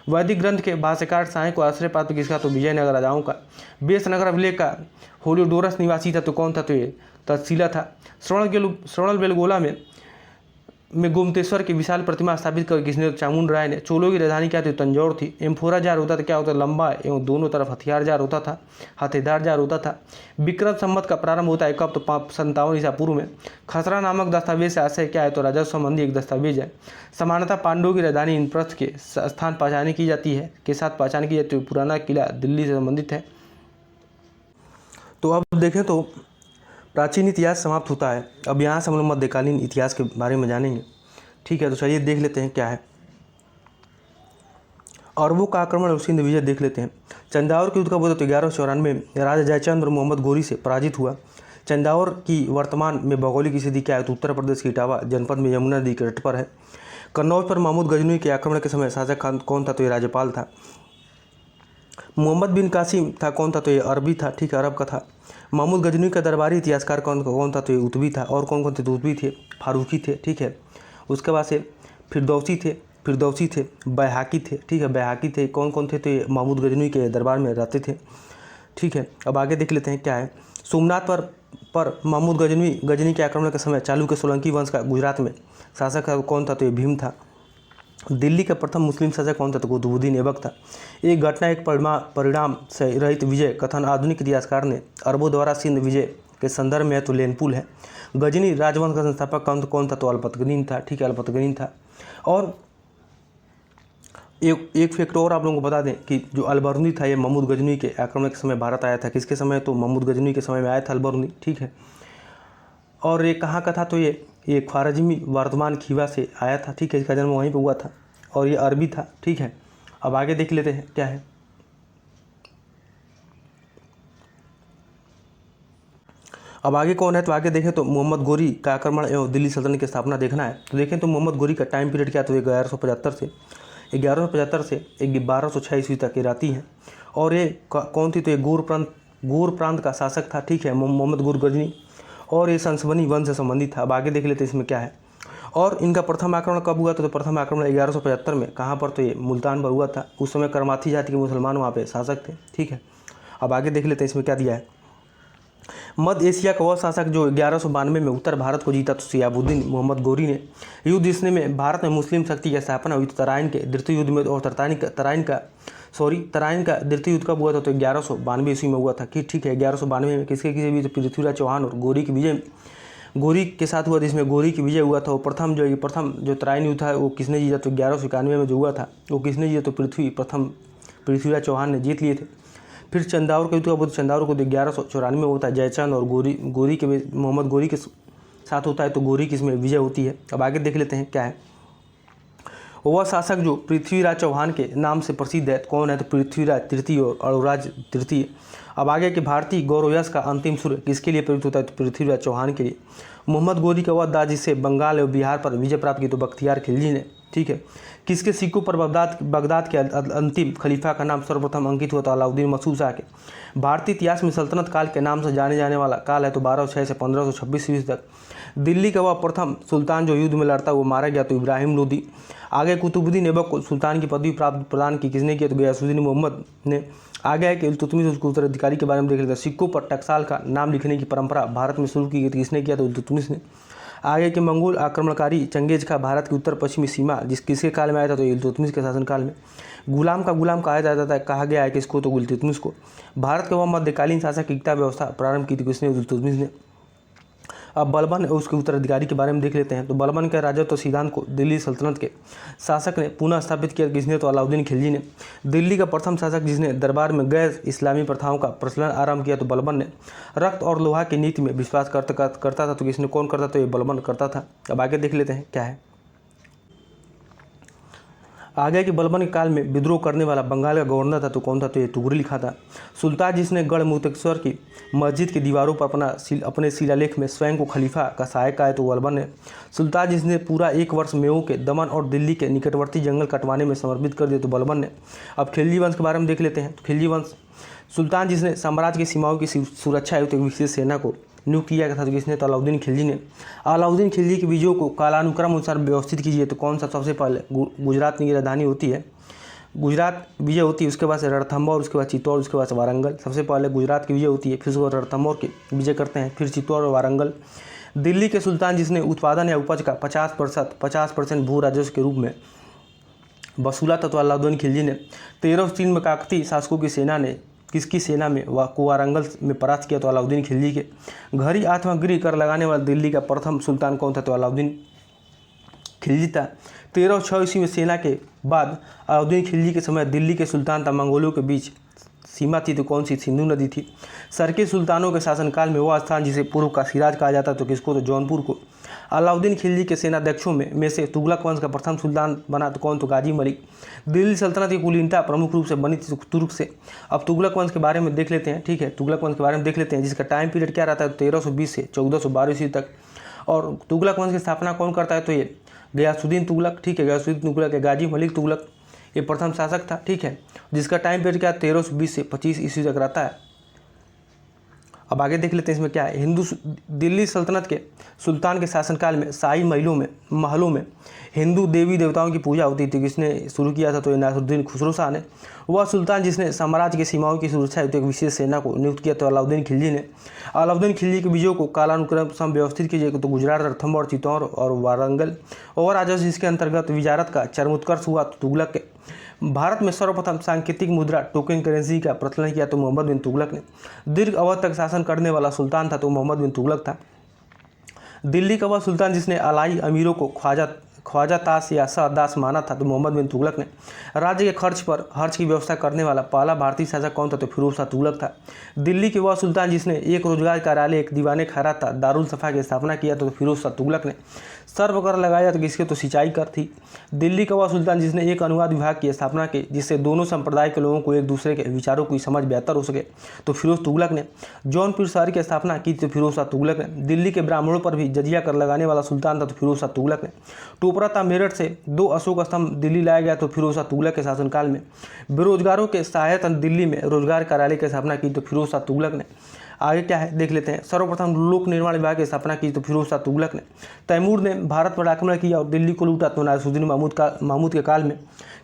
वैदिक ग्रंथ के भाष्यकार साय को आश्रय प्राप्त किसका? तो विजयनगर राजाओं का। बेसनगर अभिलेख का होलियोडोरस निवासी था तो कौन था? तो ये तक्षशिला था। श्रवण बेलगोला में गोमतेश्वर की विशाल प्रतिमा स्थापित कर किसने? चामुंड राय ने। चोलों की राजधानी क्या थी? तंजौर थी। एम्फोरा जार होता था क्या होता? लंबा एवं दोनों तरफ हथियार जार होता था, हथियार जार होता था। विक्रम संवत का प्रारंभ होता है कब? तो 57 ईसा पूर्व में। खसरा नामक दस्तावेज से आशय क्या है? तो राजस्व संबंधी एक दस्तावेज है। समानता पांडवों की राजधानी इंद्रप्रस्थ के स्थान पहचान की जाती है तो पुराना किला दिल्ली से संबंधित है। तो अब देखें तो प्राचीन इतिहास समाप्त होता है। अब यहाँ से हम लोग मध्यकालीन इतिहास के बारे में जानेंगे, ठीक है। तो चलिए देख लेते हैं क्या है। अरबों का आक्रमण और सिंध विजय देख लेते हैं। चंदावर के युद्ध का बोध 1194 में राजा जयचंद और मोहम्मद गोरी से पराजित हुआ। चंदावर की वर्तमान में भौगोलिक स्थिति क्या है तो उत्तर प्रदेश के इटावा जनपद में यमुना नदी के तट पर है। कन्नौज पर महमूद गजनवी के आक्रमण के समय शासक कौन था तो ये राज्यपाल था। मोहम्मद बिन कासिम था कौन था तो ये अरबी था, ठीक है, अरब का था। महमूद गजनवी का दरबारी इतिहासकार कौन था तो ये उतबी था। और कौन कौन थे तो उतबी थे, फारूकी थे, ठीक है। उसके बाद से फिरदौसी थे, बैहाकी थे, ठीक है, बैहाकी थे। कौन कौन थे तो ये महमूद गजनवी के दरबार में रहते थे, ठीक है। अब आगे देख लेते हैं क्या है। सोमनाथ पर महमूद गजनी के आक्रमण के समय चालुक्य सोलंकी वंश का गुजरात में शासक कौन था तो ये भीम था। दिल्ली का प्रथम मुस्लिम शासक कौन था तो कुतुबुद्दीन ऐबक था। एक घटना एक परिणाम से रहित विजय कथन आधुनिक इतिहासकार ने अरबों द्वारा सिंध विजय के संदर्भ में तो लेनपुल है। गजनी राजवंश का संस्थापक कौन था तो अल्पतगनीन था, ठीक है, अल्पतगनीन था। और एक फैक्ट और आप लोगों को बता दें कि जो अलबरूनी था ये महमूद गजनी के आक्रमण के समय भारत आया था। किसके समय तो महमूद गजनी के समय में आया था अलबरूनी, ठीक है। और ये कहाँ का था तो ये ख्वारज़मी वर्तमान खीवा से आया था, ठीक है, इसका जन्म वहीं पे हुआ था और ये अरबी था, ठीक है। अब आगे देख लेते हैं क्या है। अब आगे कौन है तो आगे देखें तो मोहम्मद गोरी का आक्रमण एवं दिल्ली सल्तनत की स्थापना देखना है। तो देखें तो मोहम्मद गोरी का टाइम पीरियड क्या तो 1175 से 1206 ईस्वी तक ये रहती हैं। और ये कौन थी तो ये गोर प्रांत का शासक था, ठीक है, मोहम्मद गोर गजनी। और ये संसबनी वंश से संबंधित था। अब आगे देख लेते हैं इसमें क्या है। और इनका प्रथम आक्रमण कब हुआ तो प्रथम आक्रमण 1175 में कहाँ पर तो ये मुल्तान पर हुआ था। उस समय करमाथी जाति के मुसलमान वहाँ पे शासक थे, ठीक है। अब आगे देख लेते हैं इसमें क्या दिया है। मध्य एशिया का वह शासक जो 1192 में उत्तर भारत को जीता तो सियाबुद्दीन मोहम्मद गोरी ने युद्ध जिसने में भारत में मुस्लिम शक्ति की स्थापना हुई। तो तराइन के द्वितीय युद्ध में और तराइन का द्वितीय युद्ध कब हुआ था तो 1192 ईस्वी में हुआ था कि, ठीक है। 1192 में किसके बीच पृथ्वीराज चौहान और गोरी के साथ हुआ, जिसमें गोरी की विजय हुआ था। वो प्रथम जो तराइन युद्ध था वो किसने जीता तो 1191 में जो हुआ था वो किसने जीता तो पृथ्वीराज चौहान ने जीत लिए थे। फिर चंदावर के युद्ध का बुद्ध चंदावर को 1194 में होता है। जयचंद और मोहम्मद गोरी के साथ होता है तो गोरी की इसमें विजय होती है। अब आगे देख लेते हैं क्या है। वह शासक जो पृथ्वीराज चौहान के नाम से प्रसिद्ध है कौन है तो पृथ्वीराज तृतीय और अड़ुराज तृतीय। अब आगे के भारतीय गौरवयश का अंतिम सूर्य किसके लिए प्रयुक्त होता है तो पृथ्वीराज चौहान के लिए। मोहम्मद गोरी का वह दास जिससे बंगाल और बिहार पर विजय प्राप्त की तो बख्तियार खिलजी ने, ठीक है। किसके सिक्कों पर बगदाद के अंतिम खलीफा का नाम सर्वप्रथम अंकित हुआ तो अलाउद्दीन मसूद शाह के। भारतीय इतिहास में सल्तनत काल के नाम से जाने जाने वाला काल है तो 1206 से 1526 ईस्वी तक। दिल्ली का वह प्रथम सुल्तान जो युद्ध में लड़ता वो मारा गया तो इब्राहिम लोदी। आगे कुतुबुद्दीन ऐबक को सुल्तान की पदवी प्रदान की किसने किया तो गयासुद्दीन मोहम्मद ने। आगे है कि इल्तुतमिश उसके उत्तराधिकारी के बारे में देख लेते हैं। सिक्कों पर टकसाल का नाम लिखने की परंपरा भारत में शुरू की गई तो किसने किया तो इल्तुतमिश ने। आगे के मंगोल आक्रमणकारी चंगेज का भारत की उत्तर पश्चिमी सीमा किसके काल में आया था तो इल्तुतमिश के शासनकाल में। गुलाम कहा जाता था, कहा गया है कि इसको तो इल्तुतमिश को। भारत के वह मध्यकालीन शासक एकता व्यवस्था प्रारंभ की थी किसने इल्तुतमिश ने। अब बलबन और उसके उत्तराधिकारी के बारे में देख लेते हैं। तो बलबन के राजत्व सिद्धांत को दिल्ली सल्तनत के शासक ने पुनः स्थापित किया किसने तो अलाउद्दीन खिलजी ने। दिल्ली का प्रथम शासक जिसने दरबार में गैर इस्लामी प्रथाओं का प्रचलन आरंभ किया तो बलबन ने। रक्त और लोहा की नीति में विश्वास करता था तो किसने कौन करता तो ये बलबन करता था। अब आगे देख लेते हैं क्या है। आगे के बलबन के काल में विद्रोह करने वाला बंगाल का गवर्नर था तो कौन था तो ये तुगरी लिखा था। सुल्तान जिसने गढ़ मुक्तेश्वर की मस्जिद की दीवारों पर अपने शिलालेख में स्वयं को खलीफा का सहायक कहा है तो बलबन ने। सुल्तान जिसने पूरा 1 वर्ष मेओ के दमन और दिल्ली के निकटवर्ती जंगल कटवाने में समर्पित कर दिया तो बलबन ने। अब खिलजी वंश के बारे में देख लेते हैं। खिलजी वंश सुल्तान जिसने साम्राज्य की सीमाओं की सुरक्षा हेतु एक विशेष सेना को नियुक्त किया गया था तो किसने तो अलाउद्दीन खिलजी ने। अलाउद्दीन खिलजी के विजयों को कालानुक्रम अनुसार व्यवस्थित कीजिए तो कौन सा सबसे पहले गुजरात की राजधानी होती है, गुजरात विजय होती है। उसके बाद से रणथंभौर, उसके बाद चित्तौड़, उसके बाद से वारंगल। सबसे पहले गुजरात की विजय होती है, फिर उसके बाद रणथंभौर की विजय करते हैं, फिर चित्तौड़ और वारंगल। दिल्ली के सुल्तान जिसने उत्पादन या उपज का 50% भू राजस्व के रूप में वसूला था तो अलाउद्दीन खिलजी ने। 1303 में काकतीय शासकों की सेना ने किसकी सेना में वारंगल में परास्त किया तो अलाउद्दीन खिलजी के। घड़ी आत्मगृह कर लगाने वाला दिल्ली का प्रथम सुल्तान कौन था तो अलाउद्दीन खिलजी था। 1306 ईस्वी में सेना के बाद अलाउद्दीन खिलजी के समय दिल्ली के सुल्तान था मंगोलों के बीच सीमा थी तो कौन सी सिंधु नदी थी। सरके सुल्तानों के शासनकाल में वह स्थान जिसे पूर्व का सिराज कहा जाता तो किसको तो जौनपुर को। अलाउद्दीन खिलजी के सेनाध्यक्षों में से तुगलक वंश का प्रथम सुल्तान बना तो कौन? तो गाजी मलिक। दिल्ली सल्तनत की कुलीनता प्रमुख रूप से बनी थी तुर्क से। अब तुगलक वंश के बारे में देख लेते हैं, ठीक है, तुगलक वंश के बारे में देख लेते हैं, जिसका टाइम पीरियड क्या रहता है? 1320 से 1412 ईस्वी तक। और तुगलक वंश की स्थापना कौन करता है? तो ये गयासुद्दीन तुगलक, ठीक है, गयासुद्दीन तुगलक है। गाजी मलिक तुगलक ये प्रथम शासक था, ठीक है, जिसका टाइम पीरियड क्या? 1320 से 25 ईस्वी तक रहता है। अब आगे देख लेते हैं इसमें क्या है। दिल्ली सल्तनत के सुल्तान के शासनकाल में शाही महलों में हिंदू देवी देवताओं की पूजा होती थी। किसने शुरू किया था? तो ये नासिरुद्दीन खुसरो शाह ने। वह सुल्तान जिसने साम्राज्य की सीमाओं की सुरक्षा हेतु एक विशेष सेना को नियुक्त किया तो अलाउद्दीन खिलजी ने। अलाउद्दीन खिलजी के विजयों को कालानुक्रम व्यवस्थित कीजिए तो गुजरात, रणथंभौर, चित्तौड़ और वारंगल और राजस्व जिसके अंतर्गत विजारत का चरमोत्कर्ष हुआ तो तुगलक के। भारत में सर्वप्रथम सांकेतिक मुद्रा टोकन करेंसी का प्रचलन किया तो मोहम्मद बिन तुगलक ने। दीर्घ अवधि तक शासन करने वाला सुल्तान था तो मोहम्मद बिन तुगलक था। दिल्ली का वह सुल्तान जिसने अलाई अमीरों को ख्वाजा ताश या सरदास माना था तो मोहम्मद बिन तुगलक ने। राज्य के खर्च की व्यवस्था करने वाला पहला भारतीय शासक कौन था? तो फिरोज शाह तुगलक था। दिल्ली के वह सुल्तान जिसने एक रोजगार कार्यालय, एक दीवाने खैरात था दारुल सफ़ा की स्थापना किया तो फिरोज शाह तुगलक ने। सर्व कर लगाया तो किसके? तो सिंचाई कर थी। दिल्ली का वह सुल्तान जिसने एक अनुवाद विभाग की स्थापना की जिससे दोनों संप्रदाय के लोगों को एक दूसरे के विचारों की समझ बेहतर हो सके तो फिरोज तुगलक ने। जौनपुर शहर की स्थापना की तो फिरोज शाह तुगलक ने। दिल्ली के ब्राह्मणों पर भी जजिया कर लगाने वाला सुल्तान था तो फिरोज शाह तुगलक ने। टोपरा था मेरठ से 2 अशोक स्तंभ दिल्ली लाया गया तो फिरोज शाह तुगलक के शासनकाल में। बेरोजगारों के सहायता दिल्ली में रोजगार कार्यालय की स्थापना की तो फिरोज शाह तुगलक ने। आगे क्या है देख लेते हैं। सर्वप्रथम लोक निर्माण विभाग की स्थापना की तो फिरोज शाह तुगलक ने। तैमूर ने भारत पर आक्रमण किया और दिल्ली को लूटा तो नासिरुद्दीन महमूद के काल में।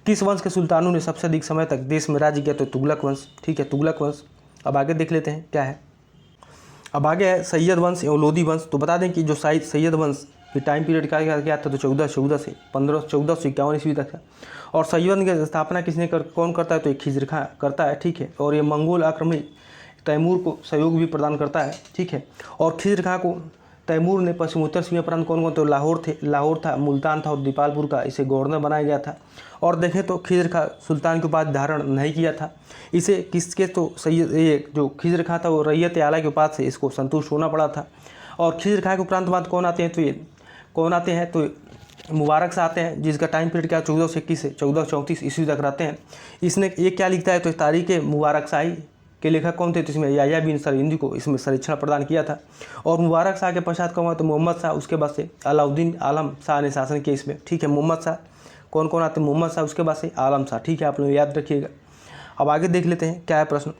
किस वंश के सुल्तानों ने सबसे अधिक समय तक देश में राज्य किया तो तुगलक वंश, ठीक है, तुगलक वंश। अब आगे देख लेते हैं क्या है। अब आगे है सैयद वंश एवं लोधी वंश। तो बता दें कि जो सैयद वंश के टाइम पीरियड क्या था तो 1414 से 1451 ईस्वी तक है। और सैयद वंश की स्थापना किसने कौन करता है? तो एक खिजर खां करता है, ठीक है, और ये मंगोल आक्रमणी तैमूर को सहयोग भी प्रदान करता है, ठीक है। और खिजर खां को तैमूर ने पश्चिमोत्तर सीमा प्रांत कौन तो लाहौर था, मुल्तान था और दीपालपुर का इसे गवर्नर बनाया गया था। और देखें तो खिजर खां सुल्तान के उपाधि धारण नहीं किया था। इसे किसके तो ये जो खिजर खां था वो रैयत आला के उपाधि से इसको संतुष्ट होना पड़ा था। और खिजर खां के उपरांत बाद कौन आते हैं तो मुबारक शाह आते हैं जिसका टाइम पीरियड क्या 1421 से 1434 ईस्वी तक रहते हैं। इसने ये क्या लिखता है तो तारीख मुबारक शाही के लेखक कौन थे? तो इसमें याह्या बिन सरहिंदी को इसमें संरक्षण प्रदान किया था। और मुबारक शाह के पश्चात कौन हुआ तो मोहम्मद शाह, उसके बाद से अलाउद्दीन आलम शाह ने शासन किया इसमें, ठीक है। मोहम्मद शाह कौन आते? मोहम्मद शाह, उसके बाद से आलम शाह, ठीक है, आप लोग याद रखिएगा। अब आगे देख लेते हैं क्या है प्रश्न।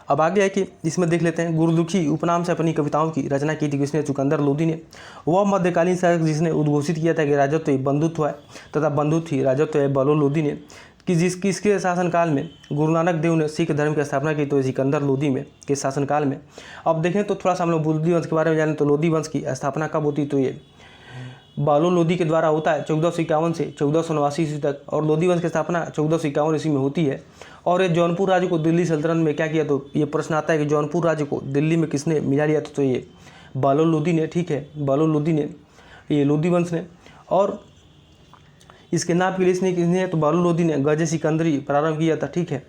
अब आगे है कि इसमें देख लेते हैं गुरदुखी उपनाम से अपनी कविताओं की रचना की थी किसने? चुकंदर लोधी ने। वह मध्यकालीन शासक जिसने उद्घोषित किया था कि राजत्व बंधुत्व है तथा बंधुत्व ही राजत्व है बलो लोधी ने। कि किसके शासनकाल में गुरु नानक देव ने सिख धर्म की स्थापना की तो सिकंदर लोधी में के शासनकाल में। अब देखें तो थोड़ा सा हम लोग लोधी वंश के बारे में जानें तो लोधी वंश की स्थापना कब होती तो ये बालो लोधी के द्वारा होता है 1451 से 1489 ईस्वी तक। और लोधी वंश की स्थापना 1451 ईस्वी में होती है। और ये जौनपुर राज्य को दिल्ली सल्तनत में क्या किया तो ये प्रश्न आता है कि जौनपुर राज्य को दिल्ली में किसने मिला लिया तो ये बालो लोधी ने, ठीक है, बालो लोधी ने, ये लोधी वंश ने। और इसके नाम के लिए किसने तो बालो लोधी ने गजे सिकंदरी प्रारंभ किया था, ठीक है।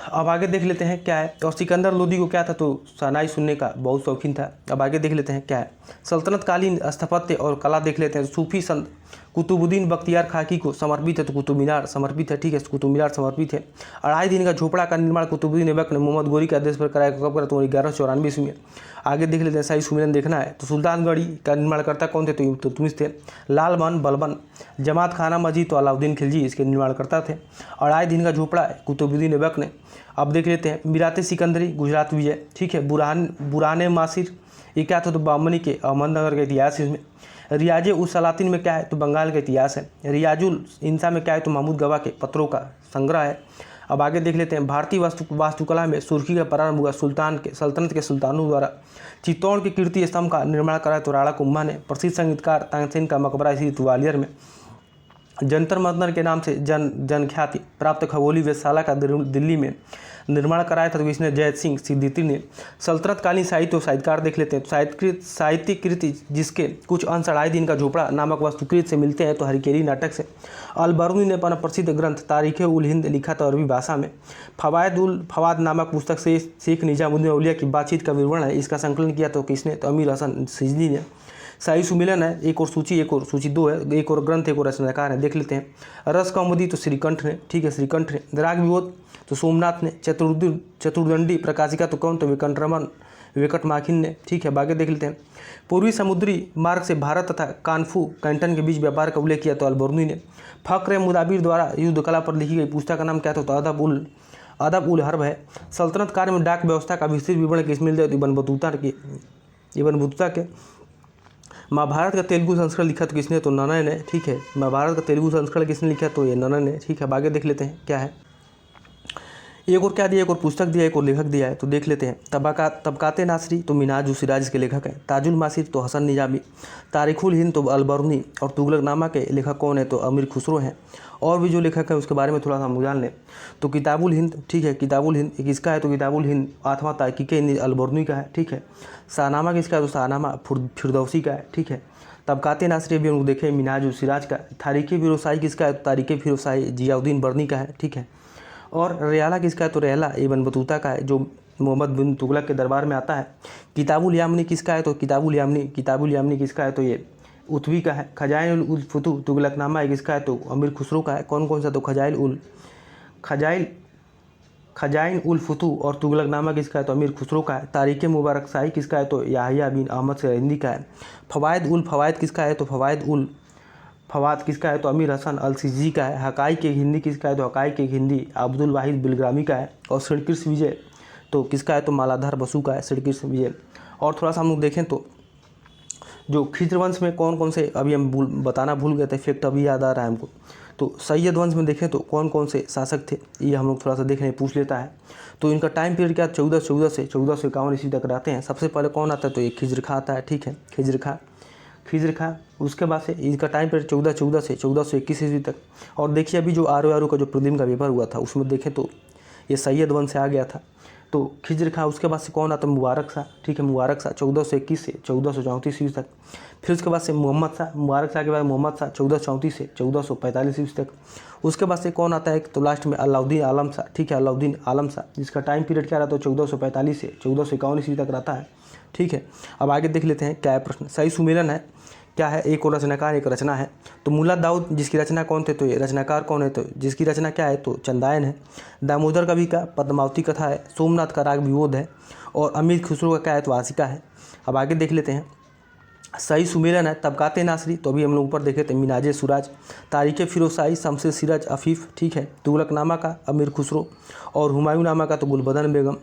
अब आगे देख लेते हैं क्या है। और सिकंदर लोधी को क्या था तो शहनाई सुनने का बहुत शौकीन था। अब आगे देख लेते हैं क्या है। सल्तनत कालीन स्थापत्य और कला देख लेते हैं। सूफी संत कुतुबुद्दीन बख्तियार खाकी को समर्पित है तो कुतुब मीनार समर्पित है, ठीक है, कुतुब मीनार समर्पित है। 2.5 दिन का झोपड़ा का निर्माण कुतुबुद्दीन ऐबक ने मोहम्मद गोरी के आदेश पर कराया, कब करा तो 1194 ईस्वी में। आगे देख लेते हैं शाही सुमिरन देखना है तो सुल्तानगढ़ी का निर्माणकर्ता कौन थे तो इल्तुतमिश थे। लालबन बलबन जमात खाना मस्जिद तो अलाउद्दीन खिलजी इसके निर्माणकर्ता थे। 2.5 दिन का झोपड़ा कुतुबुद्दीन ऐबक ने। अब देख लेते हैं मिराते सिकंदरी गुजरात विजय, ठीक है। बुराने मासिर ये क्या था तो बामनी के अहमदनगर का इतिहास इसमें। रियाजे उस सलातिन में क्या है तो बंगाल का इतिहास है। रियाजुल इंसा में क्या है तो महमूद गवाह के पत्रों का संग्रह है। अब आगे देख लेते हैं भारतीय वास्तुकला में सुर्खी का प्रारंभ हुआ सल्तनत के सुल्तानों द्वारा। चित्तौड़ के कीर्ति स्तंभ का निर्माण कराया तो राणा कुंभा ने। प्रसिद्ध संगीतकार तानसेन का मकबरा इसी ग्वालियर में। जंतर मंतर के नाम से जनख्याति प्राप्त खगोलीय वेधशाला का दिल्ली में निर्माण कराया था। तो इसने जयत सिंह सिद्दीकी ने। सल्तनतकालीन साहित्य और साहित्यकार देख लेते हैं। साहित्यिक कृति जिसके कुछ अंश अढ़ाई दिन का झोपड़ा नामक वस्तुकृत से मिलते हैं तो हरिकेरी नाटक से। अल-बरूनी ने अपना प्रसिद्ध ग्रंथ तारीख़ उल हिंद लिखा था अरबी भाषा में। फवायद उल फवाद नामक पुस्तक से शेख निजामुद्दीन औलिया की बातचीत का विवरण है, इसका संकलन किया तो किसने, तो अमीर हसन सिजदी ने। शाही सुमिलन है, एक और सूची 2 है, एक और ग्रंथ एक और रचनाकार है, देख लेते हैं। रस कौमुदी तो श्रीकंठ ने, ठीक है, श्रीकंठ ने। राग विबोध तो सोमनाथ ने। चतुर्दंडी प्रकाशिका तो कौन, तो वेंकट माखिन ने, ठीक है। आगे देख लेते हैं। पूर्वी समुद्री मार्ग से भारत तथा कानफू कैंटन के बीच व्यापार का उल्लेख किया तो अल-बरूनी ने। फक्र मुदाबिर द्वारा युद्ध कला पर लिखी गई पुस्तक का नाम क्या था, तो अदब उल हर्ब है। सल्तनत काल में डाक व्यवस्था का विस्तृत विवरण किस मिल जाए, तो इब्न बतूता के। महाभारत का तेलुगु संस्करण लिखा तो किसने, तो ननन ने, ठीक है। महाभारत का तेलुगु संस्करण किसने लिखा, तो ये ननन ने, ठीक है। आगे देख लेते हैं क्या है। एक और क्या दिया, एक और पुस्तक दिया, एक और लेखक दिया है, तो देख लेते हैं। तबकाते नासरी तो मिनाज सिराज के लेखक हैं। ताजुल मासिर तो हसन निजामी। तारीखुल हिंद तो अल-बरूनी। और तुगलकनामा के लेखक कौन है, तो अमीर खुसरो हैं। और भी जो लेखक है उसके बारे में थोड़ा सा हम जान लें। तो किताबुल हिंद, ठीक है, किताबुल हिंद किसका है, तो किताबुल हिंद 8वां तारीख़ हिंद अल-बरूनी का है, ठीक है। शाहनामा किसका है, तो शाहनामा फिरदौसी का है, ठीक है। तबकाते नासरी भी हम लोग देखें मिनाज सिराज का। तारीख़ फिरोसाई किसका है, तो तारीख़ फिरोसाई जियाउद्दीन बर्नी का है, ठीक है। और रेयाला किसका है, तो रेयाला इब्न बतूता का है, जो मोहम्मद बिन तुगलक के दरबार में आता है। किताबुल यामनी किसका है, तो किताबुल यामनी किसका है, तो ये उतवी का है। खजाइन उल फतू तुगलकनामा किसका है, तो अमीर खुसरो का है। कौन कौन सा, तो खजाइन उल फतू और तुगलकनामा किसका है, तो अमीर खुसरो का है। तारीख़ मुबारक शाही किसका है, तो याहिया बिन अहमद सिरहिंदी का है। फवायद उल फवायद किसका है, तो फवाद किसका है, तो अमीर हसन अल सिजी का है। हकाइक एक हिंदी किसका है, तो हकाइक एक हिंदी अब्दुल वाहिद बिलग्रामी का है। और श्रीकृष्ण विजय तो किसका है, तो मालाधार बसु का है, श्रीकृष्ण विजय। और थोड़ा सा हम लोग देखें तो जो खिज्र वंश में कौन कौन से, अभी हम बताना भूल गए थे, फैक्ट अभी याद आ रहा है हमको। तो सैयद वंश में देखें तो कौन कौन से शासक थे, ये हम लोग थोड़ा सा देखने पूछ लेता है। तो इनका टाइम पीरियड क्या 1414 से 1451 ईस्वी तक रहते हैं। सबसे पहले कौन आता है, तो ये खिज्र खां आता है, ठीक है, खिज्र खां। उसके बाद से इसका टाइम पीरियड 1414 से 1421 ईस्वी तक। और देखिए अभी जो आरो का जो प्रतिदिन का पेपर हुआ था उसमें देखें तो ये सैयद वंश से आ गया था, तो खिज्र खां। उसके बाद से कौन आता है, मुबारक शाह, ठीक है, मुबारक शाह 1421 से 1434 ईस्वी तक। फिर उसके बाद से मुहम्मद शाह, मुबारक शाह के बाद मोहम्मद शाह 1434 से 1445 ईस्वी तक। उसके बाद से कौन आता है, तो लास्ट में अलाउद्दीन आलम शाह, ठीक है, अलाउद्दीन आलम शाह, जिसका टाइम पीरियड क्या रहता है, 1445 से 1451 ईस्वी तक रहता है, ठीक है। अब आगे देख लेते हैं क्या है प्रश्न। सही सुमेलन है क्या है, एक और रचनाकार एक रचना है। तो मुल्ला दाऊद जिसकी रचना कौन थे, तो ये रचनाकार कौन है, तो जिसकी रचना क्या है, तो चंदायन है। दामोदर कवि का पद्मावती कथा है। सोमनाथ का राग विबोध है। और अमीर खुसरो का क्या है, तो आशिका है। अब आगे देख लेते हैं। सही सुमेलन है तबकाते नासरी, तो अभी हम लोग ऊपर देखे थे मिनाजे सुराज। तारीख़ फिरोसाई शमसे सिराज अफीफ़, ठीक है। तुगलकनामा का अमीर खुसरो। और हुमायूं नामा का तो गुलबदन बेगम।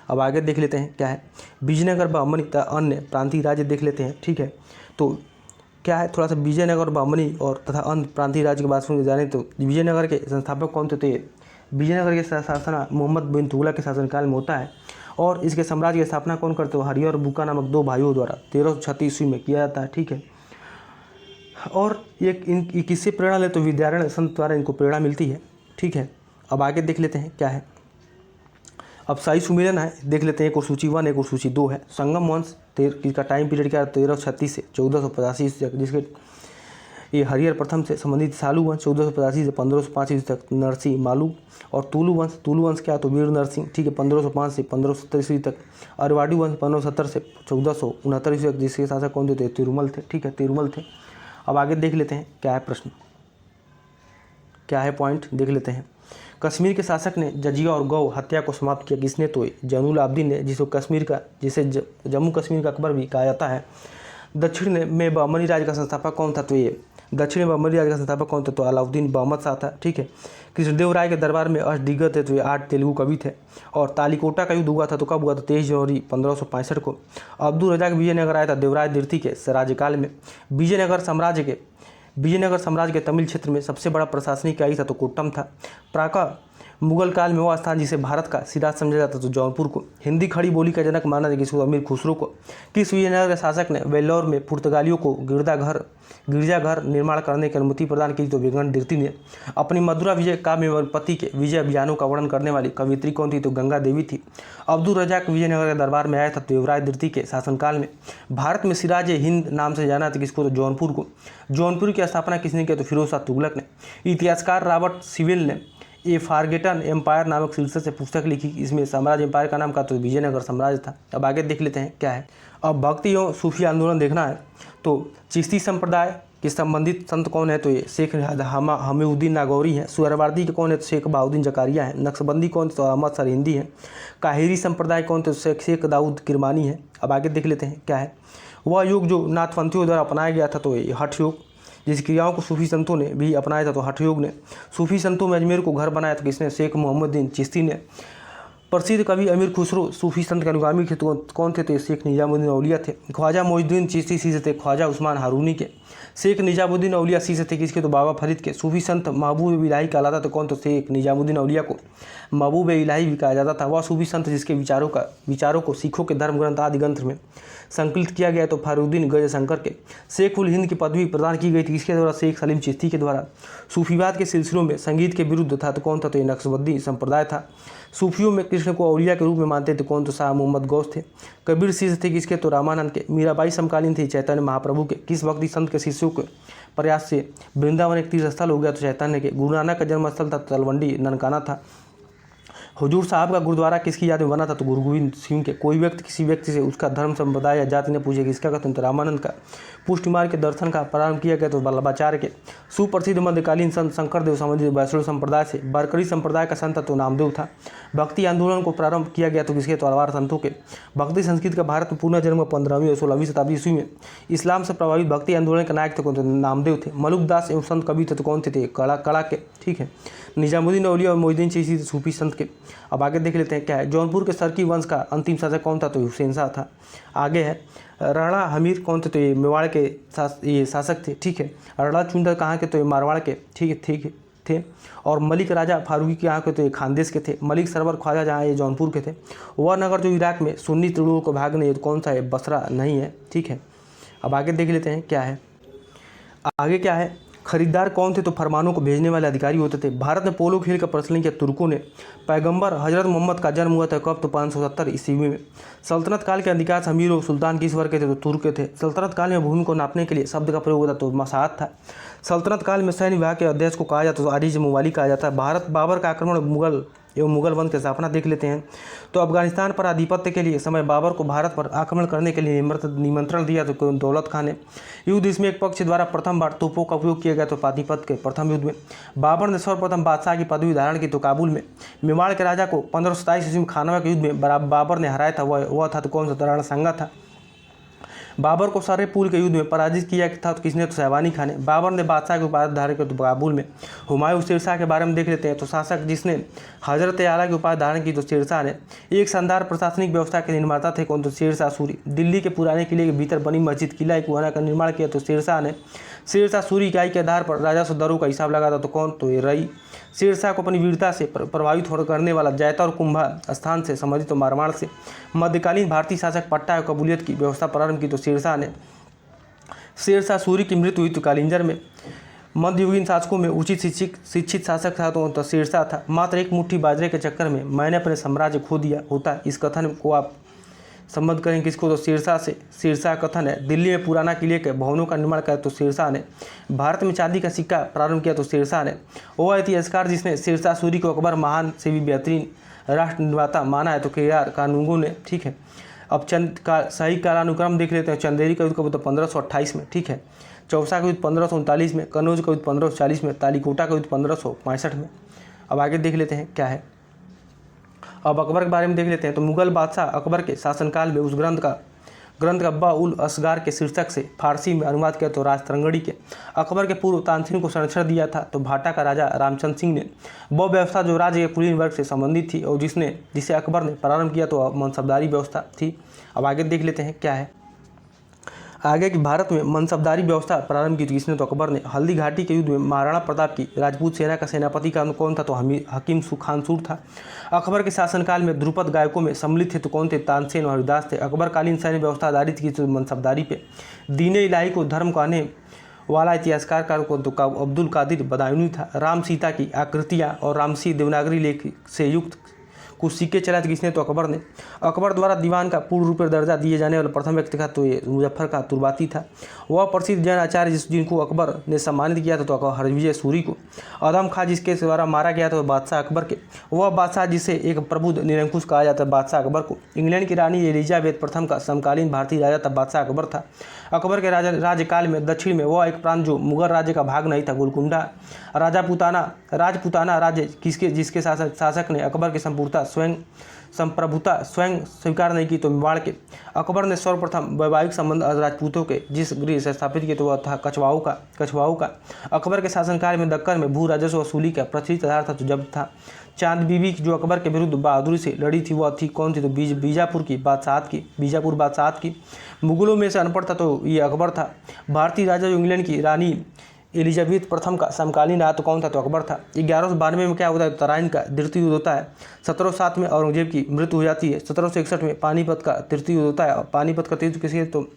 अब आगे देख लेते हैं क्या है। विजयनगर बहमनी तथा अन्य प्रांतीय राज्य देख लेते हैं, ठीक है। तो क्या है, थोड़ा सा विजयनगर बहमनी और तथा अन्य प्रांतीय राज्य के बात में जाने तो विजयनगर के संस्थापक कौन थे, तो ये विजयनगर के शासन मोहम्मद बिन तुगलक के शासनकाल में होता है। और इसके साम्राज्य की स्थापना कौन करते हो, हरियर और बुका नामक 2 भाइयों द्वारा 1336 ईस्वी में किया जाता है, ठीक है। और ये किससे प्रेरणा ले, तो विद्यारण्य संत द्वारा इनको प्रेरणा मिलती है, ठीक है। अब आगे देख लेते हैं क्या है। अब शाही सुमेलन है, देख लेते हैं, एक और सूची 1 एक और सूची 2 है। संगम वंश इसका टाइम पीरियड क्या है, 1336 से 1485 ईस्वी तक, जिसके ये हरिहर प्रथम से संबंधित। सालू वंश 1485 से 1505 ईस्वी तक, नरसिंह मालू। और तुलु वंश क्या है, तो वीर नरसिंह, ठीक है, 1505 से 1570 ईस्वी तक। अरवाड़ी वंश 1570 से 1469 ईस्वी तक, जिसके शासक कौन थे, तिरुमल थे, ठीक है, तिरुमल थे। अब आगे देख लेते हैं क्या है प्रश्न, क्या है पॉइंट, देख लेते हैं। कश्मीर के शासक ने जजिया और गौ हत्या को समाप्त किया किसने, तो जैनुल आबदीन ने, जिसे जम्मू कश्मीर का अकबर भी कहा जाता है। दक्षिण में बहमनी राज्य का संस्थापक कौन था, तो ये दक्षिण में बहमनी राज्य का संस्थापक कौन था, तो अलाउद्दीन बहमद शाह था, ठीक है। कृष्णदेव राय के दरबार में अष्टदिग्गज थे, तो ये 8 तेलुगु कवि थे। और तालीकोटा का युद्ध हुआ था, तो कब हुआ था, 23 जनवरी 1565 को। अब्दुल रज़ाक विजयनगर आया था देवराय द्वितीय के राज्यकाल में। विजयनगर साम्राज्य के तमिल क्षेत्र में सबसे बड़ा प्रशासनिक इकाई था, तो कोट्टम था। मुगल काल में वह स्थान जिसे भारत का सिराज समझा जाता तो जौनपुर को। हिंदी खड़ी बोली का जनक माना जाए किसको? अमीर खुसरो को। किस विजयनगर के शासक ने वेल्लोर में पुर्तगालियों को गिरजाघर निर्माण करने की अनुमति प्रदान की? तो विक्रमादित्य ने। अपनी मधुरा विजय काव्य में पति के विजय अभियानों का वर्णन करने वाली कवियत्री कौन थी? तो गंगा देवी थी। अब्दुल रजाक विजयनगर के दरबार में आया था तो युवराज द्वितीय के शासनकाल में। भारत में सिराज हिंद नाम से जाना था किसको? तो जौनपुर को। जौनपुर की स्थापना किसने की? तो फिरोज शाह तुगलक ने। इतिहासकार रॉबर्ट सिविल ने ए फॉरगेटन एम्पायर नामक शीर्षक से पुस्तक लिखी। इसमें साम्राज्य एम्पायर का नाम का तो विजयनगर साम्राज्य था। अब आगे देख लेते हैं क्या है। अब भक्ति एवं सूफी आंदोलन देखना है तो चिश्ती संप्रदाय के संबंधित संत कौन है? तो ये शेख हमीउद्दीन नागौरी हैं। सुहरावर्दी के कौन है? तो शेख बहाउद्दीन जकारिया हैं। नक्शबंदी कौन? तो अहमद सरहिंदी हैं। काहिरी संप्रदाय कौन? तो शेख दाऊद किरमानी है। अब आगे देख लेते हैं क्या है। वह योग जो नाथपंथियों द्वारा अपनाया गया था तो ये हठ योग, जिस क्रियाओं को सूफी संतों ने भी अपनाया था तो हठ योग ने। सूफी संतों में अजमेर को घर बनाया था किसने? शेख मोहम्मदीन चिश्ती ने। प्रसिद्ध कवि अमीर खुसरो सूफी संत के अनुगामी थे तो कौन थे? तो शेख निजामुद्दीन औलिया थे। ख्वाजा मोइनुद्दीन चिश्ती सी से थे ख्वाजा उस्मान हारूनी के। शेख निजामुद्दीन औलिया सी से थे किसके? तो बाबा फरीद के। सूफी संत महबूब इलाही कहलाता तो कौन? तो शेख निजामुद्दीन औलिया को महबूब इलाही भी कहा जाता था। वह सूफी संत जिसके विचारों को सिखों के धर्म ग्रंथ आदि ग्रंथ में संकलित किया गया तो फरीउद्दीन गज शंकर के। शेख उल हिंद की पदवी प्रदान की गई थी किसके द्वारा? शेख सलीम चिश्ती के द्वारा। सूफीवाद के सिलसिलों में संगीत के विरुद्ध था तो कौन था? तो ये नक्शबंदी संप्रदाय था। सूफियों में कृष्ण को औलिया के रूप में मानते थे कौन? तो शाह मोहम्मद गौस थे। कबीर शिष्य थे किसके? तो रामानंद के। मीराबाई समकालीन थी चैतन्य महाप्रभु के। किस भक्ति संत के शिष्यों के प्रयास से वृंदावन एक तीर्थ स्थल हो गया? तो चैतन्य के। गुरु नानक का जन्मस्थल था तलवंडी ननकाना था। हुजूर साहब का गुरुद्वारा किसकी याद में बना था? तो गुरु गोविंद सिंह के। कोई व्यक्ति किसी व्यक्ति से उसका धर्म संप्रदाय या जाति ने पूछे किसका कहते हैं? तो रामानंद का। पुष्टि मार्ग के दर्शन का प्रारंभ किया गया तो वल्लभाचार्य के। सुप्रसिद्ध मध्यकालीन संत शंकरदेव संबंधित वैष्णव संप्रदाय से। बरकरी संप्रदाय का संत तो नामदेव था। भक्ति आंदोलन को प्रारंभ किया गया तो किसके? तो अलवार संतों के। भक्ति संस्कृत का भारत में पुनर्जन्म 15वीं और 16वीं शताब्दी ईस्वी में। इस्लाम से प्रभावित भक्ति आंदोलन के नायक थे कौन? तो नामदेव थे। मलुकदास एवं संत कवि थे तो कौन थे? कड़ा के। ठीक है। निजामुद्दीन औलिया और मोइनुद्दीन चिश्ती सूफी संत के। अब आगे देख लेते हैं क्या है। जौनपुर के सरकी वंश का अंतिम शासक कौन था? तो हुसैन शाह था। आगे है राणा हमीर कौन थे? तो ये मेवाड़ के ये शासक थे। ठीक है। राणा चुंडर कहाँ के? तो ये मारवाड़ के। ठीक थे। और मलिक राजा फारूकी के यहाँ के तो ये खानदेश के थे। मलिक सरवर ख्वाजा जहाँ ये जौनपुर के थे। वह नगर जो इराक में सुन्नी तुर्कों को भागने तो कौन सा है? बसरा नहीं है। ठीक है। अब आगे देख लेते हैं क्या है। आगे क्या है। खरीदार कौन थे? तो फरमानों को भेजने वाले अधिकारी होते थे। भारत में पोलो खेल का प्रचलन किया तुर्कों ने। पैगंबर हजरत मोहम्मद का जन्म हुआ था कब? तो 570 ईस्वी में। सल्तनत काल के अधिकांश अमीर और सुल्तान किस वर्ग के थे? तो तुर्क के थे। सल्तनत काल में भूमि को नापने के लिए शब्द का प्रयोग होता तो मसाहत था। सल्तनत काल में सैन्य विभाग के अध्यक्ष को कहा जाता तो आरिज मुवाली कहा जाता है। भारत बाबर का आक्रमण मुगल वंश की स्थापना देख लेते हैं तो अफगानिस्तान पर आधिपत्य के लिए समय बाबर को भारत पर आक्रमण करने के लिए निमंत्रण दिया तो दौलत खान ने। युद्ध इसमें एक पक्ष द्वारा प्रथम बार तोपों का उपयोग किया गया तो पानीपत के प्रथम युद्ध में। बाबर ने सर्वप्रथम बादशाह की पदवी धारण की तो काबुल में। मेवाड़ के राजा को 1527 ईस्वी में खानवा के युद्ध में बाबर ने हराया था वह था तो कौन सा? राणा सांगा था। बाबर को सरपुल के युद्ध में पराजित किया था तो किसने? तो शहबानी खान ने। बाबर ने बादशाह के उपाधि धारण की तो काबुल में। हुमायूं शेरशाह के बारे में देख लेते हैं तो शासक जिसने हजरत आला की उपाधि धारण की तो शेरशाह ने। एक शानदार प्रशासनिक व्यवस्था के निर्माता थे कौन? तो शेरशाह सूरी। दिल्ली के पुराने किले के भीतर बनी मस्जिद किला कुआना का निर्माण किया तो शेरशाह ने। शेरशाह सूरी इकाई के आधार पर राजस्व दरों का हिसाब लगाता तो कौन? तो ये रई। शेरशाह को अपनी वीरता से प्रभावित करने वाला जैता और कुंभा स्थान से संबंधित तो मारवाड़ से। मध्यकालीन भारतीय शासक पट्टा और कबूलियत की व्यवस्था प्रारंभ की तो शेरशाह ने। शेरशाह सूरी की मृत्यु हुई तो कालिंजर में। मध्ययुगीन शासकों में उचित शिक्षित शासक था तो शेरशाह था। मात्र एक मुट्ठी बाजरे के चक्कर में मैंने अपने साम्राज्य खो दिया होता है। इस कथन को आप संबद्ध करें किसको? तो शेरशाह से। शेरशाह कथन है। दिल्ली में पुराना किले के भवनों का निर्माण किया तो शेरशाह ने। भारत में चांदी का सिक्का प्रारंभ किया तो शेरशाह ने। वह इतिहासकार जिसने शेरशाह सूरी को अकबर महान से भी बेहतरीन राष्ट्र निर्माता माना है तो KR कानूनगो ने। ठीक है। अब सही कालानुक्रम देख लेते हैं। चंदेरी का युद्ध कब? तो 1528 में। ठीक है। चौसा का युद्ध 1539 में। कनौज का युद्ध 1540 में। तालीकोटा का युद्ध 1565 में। अब आगे देख लेते हैं क्या है। अब अकबर के बारे में देख लेते हैं तो मुगल बादशाह अकबर के शासनकाल में उस ग्रंथ का बा-उल असगार के शीर्षक से फारसी में अनुवाद किया तो राजतरंगड़ी के। अकबर के पूर्व तानसेन को संरक्षण दिया था तो भाटा का राजा रामचंद्र सिंह ने। वह व्यवस्था जो राज्य के कुलीन वर्ग से संबंधित थी और जिसे अकबर ने प्रारंभ किया तो मनसबदारी व्यवस्था थी। अब आगे देख लेते हैं क्या है। आगे कि भारत में मनसबदारी व्यवस्था प्रारंभ की थी किसने, तो अकबर ने। हल्दी घाटी के युद्ध में महाराणा प्रताप की राजपूत सेना का सेनापति का कौन था, तो हकीम खानसूर था। अकबर के शासनकाल में ध्रुपद गायकों में सम्मिलित थे तो कौन थे, तानसेन और हरिदास थे। अकबरकालीन सैन्य व्यवस्था आधारित की तो मनसबदारी पे। दीन इलाही को धर्म कहने वाला इतिहासकार को तो अब्दुल कादिर बदायूनी था। राम सीता की आकृतियाँ और रामसी देवनागरी लेख से युक्त कुछ सिक्के चलाए थे किसने, तो अकबर ने। अकबर द्वारा दीवान का पूर्ण रूप दर्जा दिए जाने वाला प्रथम व्यक्ति था तो ये मुजफ्फर का तुर्बाती था। वह प्रसिद्ध जैन आचार्य जिनको अकबर ने सम्मानित किया था तो हरविजय सूरी को। अदम खां जिसके द्वारा मारा गया था बादशाह अकबर के। वह बादशाह जिसे एक प्रबुद्ध निरंकुश कहा जाता है बादशाह अकबर को। इंग्लैंड की रानी एलिजाबेथ प्रथम का समकालीन भारतीय राजा था बादशाह अकबर था। अकबर के राज्यकाल में दक्षिण में वह एक प्रांत जो मुगल राज्य का भाग नहीं था गोलकुंडा राजपुताना राज्य जिसके शासक ने अकबर की संप्रभुता स्वयं स्वीकार नहीं की तो मेवाड़ के। अकबर ने सर्वप्रथम वैवाहिक संबंध राजपूतों के जिस गृह से स्थापित किए तो वह था कछवाऊ का। अकबर के शासनकाल में दक्कन में भू राजस्व वसूली का प्रचलित आधार था तो जब था। चांद बीबी जो अकबर के विरुद्ध बहादुरी से लड़ी थी वह थी कौन थी, तो बीजापुर बादशाहत की। मुगलों में से अनपढ़ था तो ये अकबर था। भारतीय राजा जो इंग्लैंड की रानी एलिजाबेथ प्रथम का समकालीन रहा तो कौन था, तो अकबर था। 1192 में क्या होता है, तराइन का द्वितीय युद्ध होता है। 1707 में औरंगजेब की मृत्यु हो जाती है। 1761 में पानीपत का तृतीय युद्ध होता है। पानीपत का तृतीय किसी तो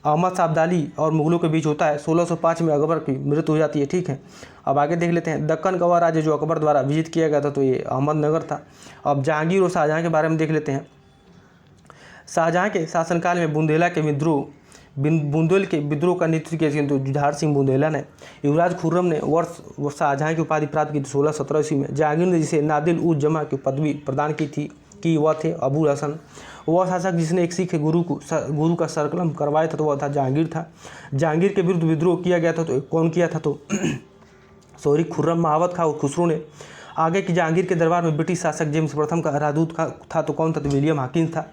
अहमद शाह अब्दाली और मुगलों के बीच होता है। 1605 में अकबर की मृत्यु हो जाती है। ठीक है, अब आगे देख लेते हैं। दक्कन का वह राज्य जो अकबर द्वारा विजित किया गया था तो ये अहमदनगर था। अब जहांगीर और शाहजहाँ के बारे में देख लेते हैं। शाहजहाँ के शासनकाल में बुंदेल के विद्रोह का नेतृत्व किया तो जुझार सिंह बुंदेला ने। युवराज खुर्रम ने वर्ष शाहजहाँ की उपाधि प्राप्त की थी 1617 ईस्वी में। जहांगीर ने जिसे नादिल उज जमा की पदवी प्रदान की थी कि वह थे अबुल हसन। वह शासक जिसने एक सिख गुरु का सरकलम करवाया था तो वह था जहांगीर था। जहांगीर के विरुद्ध विद्रोह किया गया था तो कौन किया था, तो खुर्रम महावत खां और खुसरो ने। आगे की जहांगीर के दरबार में ब्रिटिश शासक जेम्स प्रथम का राजदूत था तो कौन था, तो विलियम हाकिंस था।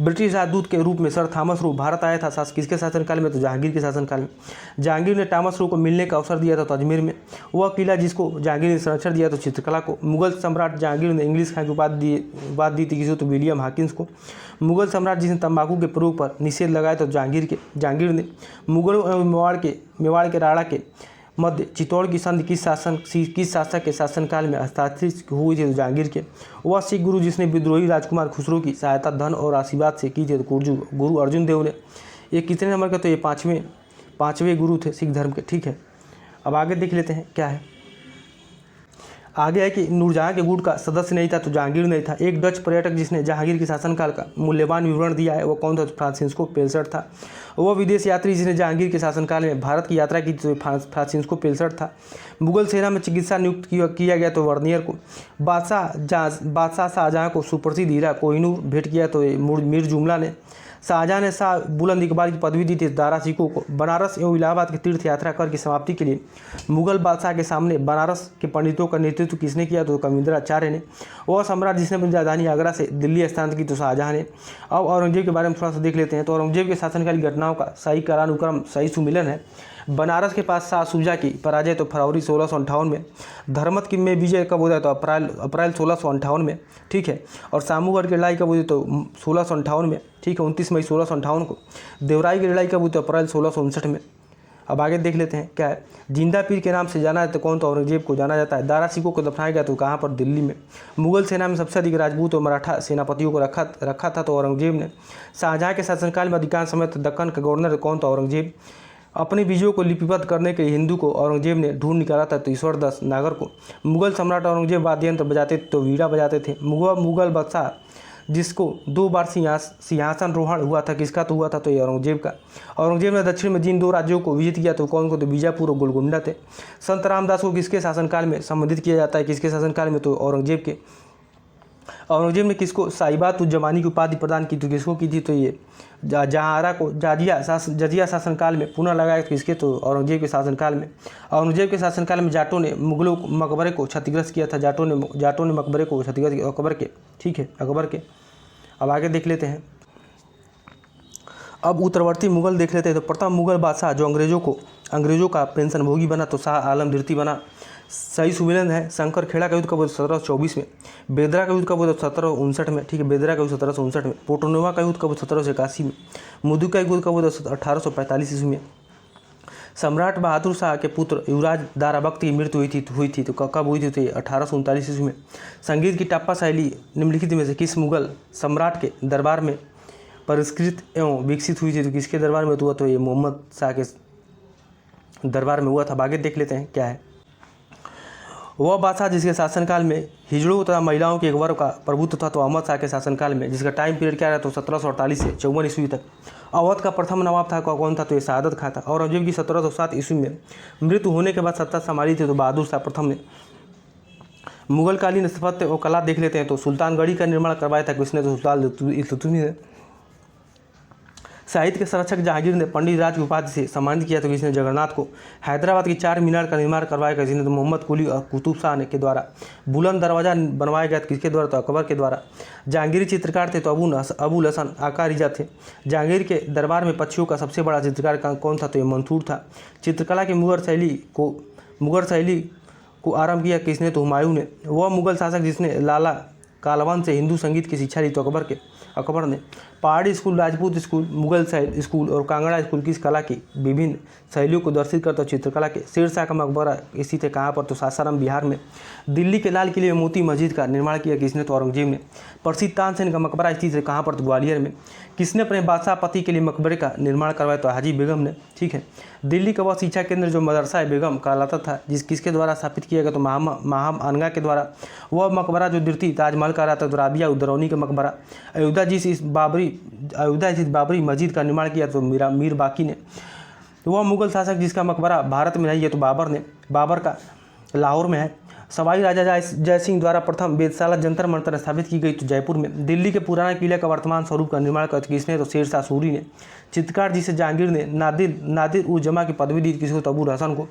ब्रिटिश राजदूत के रूप में सर थॉमस रो भारत आया था किसके शासनकाल में, तो जहांगीर के शासनकाल में। जहांगीर ने थॉमस रो को मिलने का अवसर दिया था तो अजमेर में। वह किला जिसको जहांगीर ने संरक्षण दिया तो चित्रकला को। मुगल सम्राट जहांगीर ने इंग्लिश खां की उपाधि दी थी किसी तो विलियम हाकिंस को। मुगल सम्राट जिसने तंबाकू के प्रयोग पर निषेध लगाया तो जहांगीर ने। मुगलों एवं मेवाड़ के राणा के मध्य चित्तौड़ की संधि किस शासक के शासनकाल में हस्ताक्षरित हुई थी, तो जहांगीर के। वह सिख गुरु जिसने विद्रोही राजकुमार खुसरो की सहायता धन और आशीर्वाद से की थी तो गुरु अर्जुन देव ने। ये कितने नंबर के, तो ये पाँचवें गुरु थे सिख धर्म के। ठीक है, अब आगे देख लेते हैं क्या है। आगे है कि नूरजहाँ के गुट का सदस्य नहीं था तो जहांगीर नहीं था। एक डच पर्यटक जिसने जहांगीर के शासनकाल का मूल्यवान विवरण दिया है वो कौन था, फ्रांसिस्को पेल्सट था। वह विदेश यात्री जिसने जहांगीर के शासनकाल में भारत की यात्रा की तो फ्रांसिस्को पेल्सट था। मुगल सेना में चिकित्सा नियुक्त किया गया तो वर्नियर को। बादशाह शाहजहाँ को सुप्रसिद्ध हीरा कोहिनूर भेंट किया तो मीर जुमला ने। शाहजहाँ ने शाह बुलंद इकबाल की पदवी दी थी दारा सिकों को। बनारस एवं इलाहाबाद की तीर्थ यात्रा कर की समाप्ति के लिए मुगल बादशाह के सामने बनारस के पंडितों का नेतृत्व किसने किया, तो कविंद्राचार्य ने। वह सम्राट जिसने अपनी राजधानी आगरा से दिल्ली स्थानांतरित की तो शाहजहाँ ने। अब औरंगजेब के बारे में थोड़ा सा देख लेते हैं। तो औरंगजेब के शासनकाल की घटनाओं का सही कालानुक्रम सही सुमिलन है। बनारस के पास शाह शुजा की पराजय तो फरवरी 1658 में। धर्मत की में विजय कब होता है, तो अप्रैल 1658 में। ठीक है, और सामूगढ़ की लड़ाई कब हुई तो 1658 में। ठीक है, 29 मई 1658 को। देवराई की लड़ाई कब हुई तो अप्रैल 1659 में। अब आगे देख लेते हैं क्या है। जिंदा पीर के नाम से जाना है तो कौन, तो औरंगजेब को जाना जाता है। दारा सिकों को दफनाया गया तो कहाँ पर, दिल्ली में। मुगल सेना में सबसे अधिक राजपूत और मराठा सेनापतियों को रखा था तो औरंगजेब ने। शाहजहाँ के शासनकाल में अधिकांश समय तक दक्कन का गवर्नर कौन, तो औरंगजेब। अपने बीजों को लिपिबद्ध करने के लिए हिंदू को औरंगजेब ने ढूंढ निकाला था तो ईश्वर दास नागर को। मुगल सम्राट औरंगजेब वाद्य यंत्र बजाते तो वीणा बजाते थे। मुगल बादशाह जिसको 2 बार सिंहासन रोहण हुआ था किसका, तो हुआ था तो ये औरंगजेब का। औरंगजेब ने दक्षिण में जिन 2 राज्यों को विजित किया तो कौन को, तो बीजापुर और गोलकुंडा थे। संत रामदास को किसके शासनकाल में संबोधित किया जाता है, किसके शासनकाल में, तो औरंगजेब के। औरंगजेब ने किसको साहिबात उज जमानी की उपाधि प्रदान की, तो किसको की थी, तो ये जहांआरा को। जजिया शासनकाल में पुनः लगाया किसके, तो औरंगजेब के शासनकाल में। औरंगजेब के शासनकाल में जाटों ने मुगलों मकबरे को क्षतिग्रस्त किया था। जाटों ने मकबरे को क्षतिग्रस्त किया अकबर के। ठीक है, अकबर के। अब आगे देख लेते हैं। अब उत्तरवर्ती मुगल देख लेते हैं। तो प्रथम मुगल बादशाह जो अंग्रेजों का पेंशन भोगी बना तो शाह आलम द्वितीय बना। सही सुमिलन है। शंकर खेड़ा का युद्ध कब हुआ 1724 में। बेदरा का युद्ध कब हुआ 1759 में, ठीक है, बेदरा का युद्ध 1759 में। पोर्टोनोवा का युद्ध कब हुआ 1781 में। मुदु का युद्ध कब हुआ 1845 ईस्वी में। सम्राट बहादुर शाह के पुत्र युवराज दाराबख्त की मृत्यु हुई थी तो कब हुई थी, तो 1839 ईस्वी में। संगीत की टप्पा शैली निम्नलिखित में से किस मुगल सम्राट के दरबार में परिष्कृत एवं विकसित हुई थी, तो किसके दरबार में हुआ, तो ये मोहम्मद शाह के दरबार में हुआ था। आगे देख लेते हैं क्या है। वह बादशाह जिसके शासनकाल में हिजड़ों तथा महिलाओं के एक वर्ग का प्रभुत्व था, तो अहमद शाह के शासनकाल में, जिसका टाइम पीरियड क्या रहा, तो 1748 से 54 ईस्वी तक। अवध का प्रथम नवाब था कौन था, तो ये शहादत खां था। औरंगजेब की 1707 ईस्वी में मृत्यु होने के बाद सत्ता संभाली थी तो बहादुर शाह प्रथम ने। मुगलकालीन स्थापत्य और कला देख लेते हैं तो सुल्तानगढ़ी का निर्माण करवाया था किसने, तो सुल्तान इल्तुतमिश ने। साहित्य के संरक्षक जहांगीर ने पंडित राज की उपाधि से सम्मानित किया तो किसने, जगन्नाथ को। हैदराबाद की 4 मीनार का निर्माण करवाया गया जिसने, तो मोहम्मद कुली और कुतुब शाह के द्वारा। बुलंद दरवाजा बनवाया गया किसके द्वारा, तो अकबर के द्वारा। जहांगीरी चित्रकार थे तो अबुल हसन आका रिजा थे। जहांगीर के दरबार में पक्षियों का सबसे बड़ा चित्रकार कौन था, तो ये मंसूर था। चित्रकला की मुगल शैली को आरंभ किया किसने, तो हुमायूं ने। वह मुगल शासक जिसने लाला कालवन से हिंदू संगीत की शिक्षा ली तो अकबर ने। पहाड़ी school, Rajput school, Mughal school और कांगड़ा स्कूल किस कला की विभिन्न शैलियों को दर्शित करता है, चित्रकला के। शेरशाह का मकबरा स्थित है कहाँ पर, तो सासाराम बिहार में। दिल्ली के लाल किले में मोती मस्जिद का निर्माण किया किसने, तो औरंगजेब ने। प्रसिद्ध तानसेन का मकबरा स्थित है कहाँ पर, तो ग्वालियर में। किसने अपने बादशाह पति के लिए मकबरे का निर्माण करवाया, तो हाजी बेगम ने, ठीक है। दिल्ली का वह शिक्षा केंद्र जो मदरसा बेगम कहलाता था किसके द्वारा स्थापित किया गया, तो महाम अनगा के द्वारा। वह मकबरा जो दिल्ली ताजमहल का रहा था, तो राबिया उद्दरौनी का मकबरा। अयोध्या स्थित बाबरी मस्जिद का निर्माण किया तो मीर बाकी ने। तो वह मुगल शासक जिसका मकबरा भारत में नहीं है, तो बाबर का लाहौर में है। सवाई राजा जय सिंह द्वारा प्रथम वेधशाला जंतर मंतर स्थापित की गई तो जयपुर में। दिल्ली के पुराना किले का वर्तमान स्वरूप का निर्माण कर किसने, तो शेरशाह सूरी ने। चित्रकार जिसे जहांगीर ने नादिर उज जमा की पदवी दी किसको, तो अबुल हसन को।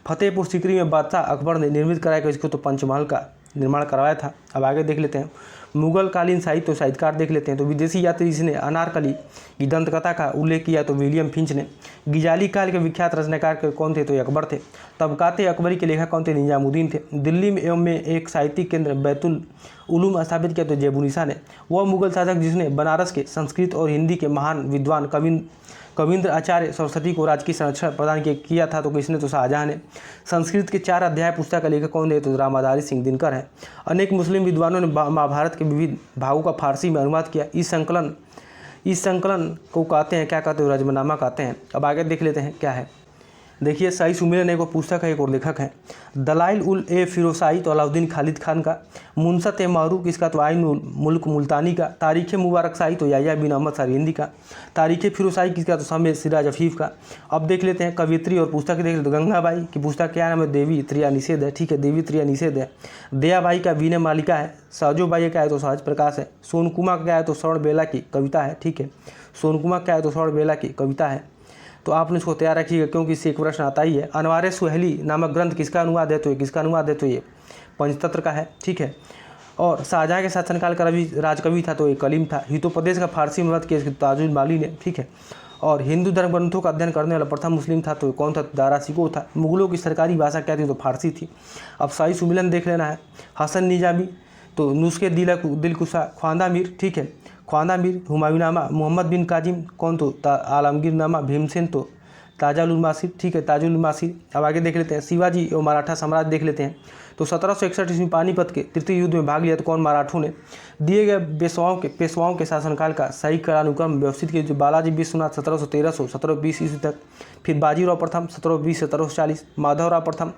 फतेहपुर सीकरी में बादशाह अकबर ने निर्मित कराया किसको, तो पंचमहल का निर्माण करवाया था। अब आगे देख लेते हैं मुगल कालीन साहित्य और साहित्यकार देख लेते हैं। तो विदेशी यात्री जिसने अनारकली की दंतकथा का उल्लेख किया तो विलियम फिंच ने। गिजाली काल के विख्यात रचनाकार कौन थे, तो अकबर थे। तबकाते अकबरी के लेखक कौन थे, निजामुद्दीन थे। दिल्ली में एक साहित्यिक केंद्र बैतुल उलूम स्थापित किया तो जेबुनिसा ने। वह मुगल शासक जिसने बनारस के संस्कृत और हिंदी के महान विद्वान कविंद्र आचार्य सरस्वती को राजकीय संरक्षण प्रदान किया था तो किसने, तो शाहजहां ने। संस्कृत के 4 अध्याय पुस्तक का लेखक कौन है, तो रामाधारी सिंह दिनकर है। अनेक मुस्लिम विद्वानों ने महाभारत के विविध भागों का फारसी में अनुवाद किया। इस संकलन को कहते हैं क्या कहते हैं, रजमनामा कहते हैं। अब आगे देख लेते हैं क्या है। देखिए सही सुमेरन एक पुस्तक है, एक और लेखक है दलाइल उल ए फिरोसाई तो अलाउद्दीन खालिद खान का। मुनसत ए मारूक इसका तो आइन मुल्क मुल्तानी का। तारीख़ मुबारक शाही तो याया बिन अहमद सरहिंदी का। तारीख़ फिरोसाई किसका, तो समेत सिराज अफीफ का। अब देख लेते हैं कवियत्री और पुस्तक देख लेते तो गंगाबाई की पुस्तक क्या नाम है, देवी त्रिया निषेध है, ठीक है, देवी त्रिया निषेध है। दयाबाई का वीणे मालिका है। सहजोबाई का है तो सहज प्रकाश है। सोनकुमा का है तो स्वर्ण बेला की कविता है, ठीक है, सोनकुमा क्या है तो स्वर्ण बेला की कविता है। तो आपने इसको तैयार रखिएगा क्योंकि इससे एक प्रश्न आता ही है। अनवारे सुहेली नामक ग्रंथ किसका अनुवाद है, तो ये किसका अनुवाद है, तो ये पंचतंत्र का है, ठीक है। और शाहजहां के शासनकाल का राजकवि था तो ये कलीम था। हितोपदेश का फारसी में अनुवाद किया ताजुल माली ने, ठीक है। और हिंदू धर्म ग्रंथों का अध्ययन करने वाला प्रथम मुस्लिम था तो कौन था, दारा शिकोह था। मुगलों की सरकारी भाषा क्या थी, तो फारसी थी। अब शाही सुमिलन देख लेना है। हसन निजामी तो नुस्खे दिलकुशा, ख्वांदा मीर, ठीक है, ख्वांदा मीर, हुमायूंनामा, मोहम्मद बिन काजिम कौन तो आलमगीरनामा, भीमसेन तो ताजुल मासिर, ठीक है, ताजुल मासिर। अब आगे देख लेते हैं शिवाजी और मराठा साम्राज्य देख लेते हैं। तो 1761 ईस्वी पानीपत के तृतीय युद्ध में भाग लिया तो कौन, मराठों ने। दिए गए पेशवाओं के शासनकाल का सही कालानुक्रम व्यवस्थित किया जो बालाजी विश्वनाथ 1713 से 1720 ईस्वी तक, फिर बाजीराव प्रथम 1720 से 1740, माधवराव प्रथम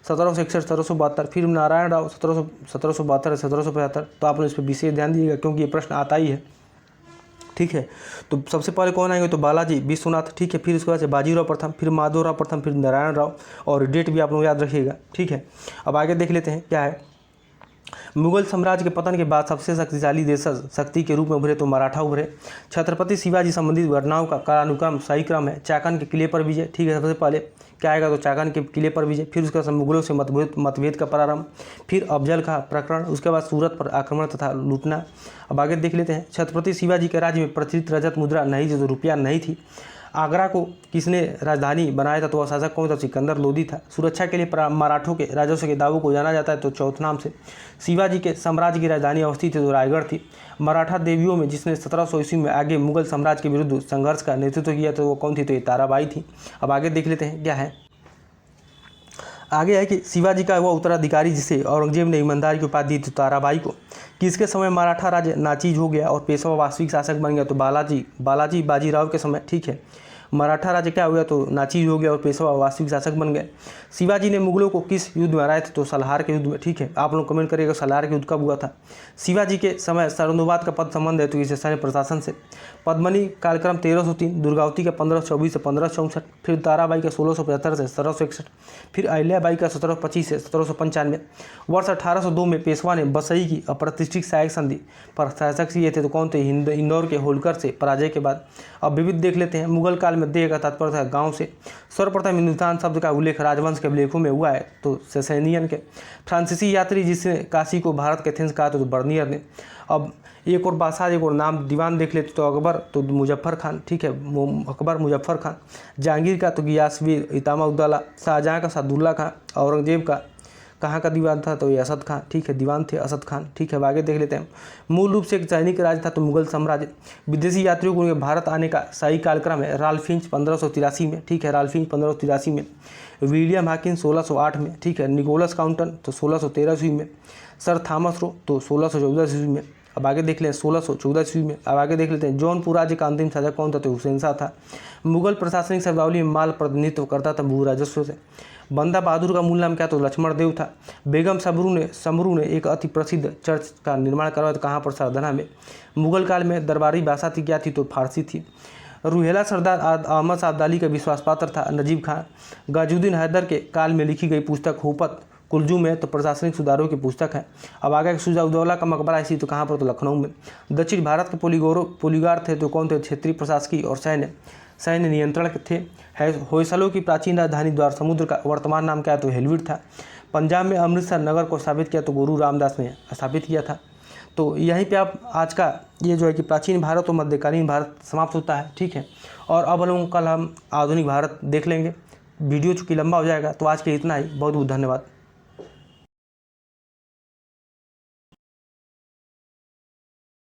1761 1772, फिर नारायण राव 1772 से 1775। तो आपने इस पर विशेष ध्यान दीजिएगा क्योंकि ये प्रश्न आता ही है, ठीक है। तो सबसे पहले कौन आएंगे, तो बालाजी विश्वनाथ, ठीक है, फिर उसके बाद से बाजीराव प्रथम, फिर माधवराव प्रथम, फिर नारायण राव, और डेट भी आप लोग याद रखिएगा, ठीक है। अब आगे देख लेते हैं क्या है। मुगल साम्राज्य के पतन के बाद सबसे शक्तिशाली देश शक्ति के रूप में उभरे तो मराठा उभरे। छत्रपति शिवाजी संबंधित घटनाओं का कालानुक्रम सही क्रम है। चाकन के किले पर विजय, ठीक है, सबसे पहले क्या आएगा, तो चाकन के किले पर विजय, फिर उसके बाद मुगलों से मतभेद का प्रारंभ, फिर अफजल का प्रकरण, उसके बाद सूरत पर आक्रमण तथा लूटना। अब आगे देख लेते हैं। छत्रपति शिवाजी के राज्य में प्रचलित रजत मुद्रा नहीं थी तो रुपया नहीं थी। आगरा को किसने राजधानी बनाया था, तो वह शासक कौन था, सिकंदर लोदी था। सुरक्षा के लिए मराठों के राजस्व के दावों को जाना जाता है, तो चौथ नाम से। शिवाजी के साम्राज्य की राजधानी अवस्थित है, तो रायगढ़ थी। मराठा देवियों में जिसने 1700 ईस्वी में आगे मुगल साम्राज्य के विरुद्ध संघर्ष का नेतृत्व किया, तो वो कौन थी, तो ये ताराबाई थी। अब आगे देख लेते हैं क्या है। आगे है कि शिवाजी का वह उत्तराधिकारी जिसे औरंगजेब ने ईमानदारी की उपाधि दी थी, ताराबाई को, किसके समय मराठा राज्य नाचीज हो गया और पेशवा वास्तविक शासक बन गया, तो बालाजी बाजीराव के समय। ठीक है, मराठा राज्य क्या हो गया, तो नाचीज हो गया और पेशवा वास्तविक शासक बन गए। शिवाजी ने मुगलों को किस युद्ध में हराए थे, तो सलार के युद्ध में। ठीक है, आप लोग कमेंट करिएगा सलार के युद्ध कब हुआ था। शिवाजी के समय सरनोबाद का पद संबंध है, तो इसे सैन्य प्रशासन से। पद्मनी कालक्रम 1303, दुर्गावती का 1524 से 1564, फिर ताराबाई का 1675 से 1761, फिर अहिल्याबाई का 1725 से 1795। वर्ष 1802 में पेशवा ने बसई की अप्रतिष्ठित सहायक संधि पर शासक किए थे, तो कौन थे, इंदौर के होलकर से पराजय के बाद। अब विविध देख लेते हैं। मुगल काल में देह का तात्पर्य था गांव से। सर्वप्रथम हिंदुस्तान शब्द का उल्लेख राजवंश के अभिलेखों में हुआ है, तो सैनियन के। फ्रांसीसी यात्री जिसने काशी को भारत के एथेंस कहा, तो बर्नियर ने। अब एक और बादशाह, एक और नाम दीवान देख लेते, तो अकबर, तो मुजफ्फर खान। ठीक है, अकबर मुजफ्फर खान। जहांगीर का तो गियासवीर इतामा-उद-दौला, शाहजहाँ का सादुल्ला खान, औरंगजेब का कहाँ का दीवान था, तो ये असद खान। ठीक है, दीवान थे असद खान। ठीक है, अब आगे देख लेते हैं। मूल रूप से एक सैनिक राज था, तो मुगल साम्राज्य। विदेशी यात्रियों को भारत आने का सही कालक्रम है राल्फ फिंच 1583 में। ठीक है, राल्फ फिंच 1583 में। विलियम हाकिन 1608 में। ठीक है, निकोलस काउंटन तो 1613 ईस्वी में। सर थॉमस रो तो 1614 ईस्वी में। अब आगे देख लें 1614 ईस्वी में। अब आगे देख लेते हैं जौनपुर राज्य का अंतिम शासक कौन था, तो हुसैन शाह था। मुगल प्रशासनिक शब्दावली में माल प्रतिनिधित्व करता था भू राजस्व से। बंदा बहादुर का मूल नाम क्या, तो लक्ष्मण देव था। बेगम समरू ने एक अति प्रसिद्ध चर्च का निर्माण करवाया, तो कहाँ पर, सरदना में। मुगल काल में दरबारी भाषा थी क्या थी, तो फारसी थी। रूहेला सरदार अहमद शाह अब्दाली का विश्वास पात्र था नजीब खान। गाजुद्दीन हैदर के काल में लिखी गई पुस्तक हुपत कुलजू में, तो प्रशासनिक सुधारों की पुस्तक है। अब आगे शुजा-उद-दौला का मकबरा इसी, तो कहाँ पर, तो लखनऊ में। दक्षिण भारत के पोलीगार थे, तो कौन थे, क्षेत्रीय प्रशासकीय और सैन्य नियंत्रण थे। होयसलों की प्राचीन राजधानी द्वार समुद्र का वर्तमान नाम क्या है, तो हेलविट था। पंजाब में अमृतसर नगर को स्थापित किया, तो गुरु रामदास ने स्थापित किया था। तो यहीं पे आप आज का ये जो है कि प्राचीन भारत और मध्यकालीन भारत समाप्त होता है। ठीक है, और अब कल हम आधुनिक भारत देख लेंगे। वीडियो चूँकि लंबा हो जाएगा, तो आज के इतना ही। बहुत बहुत धन्यवाद।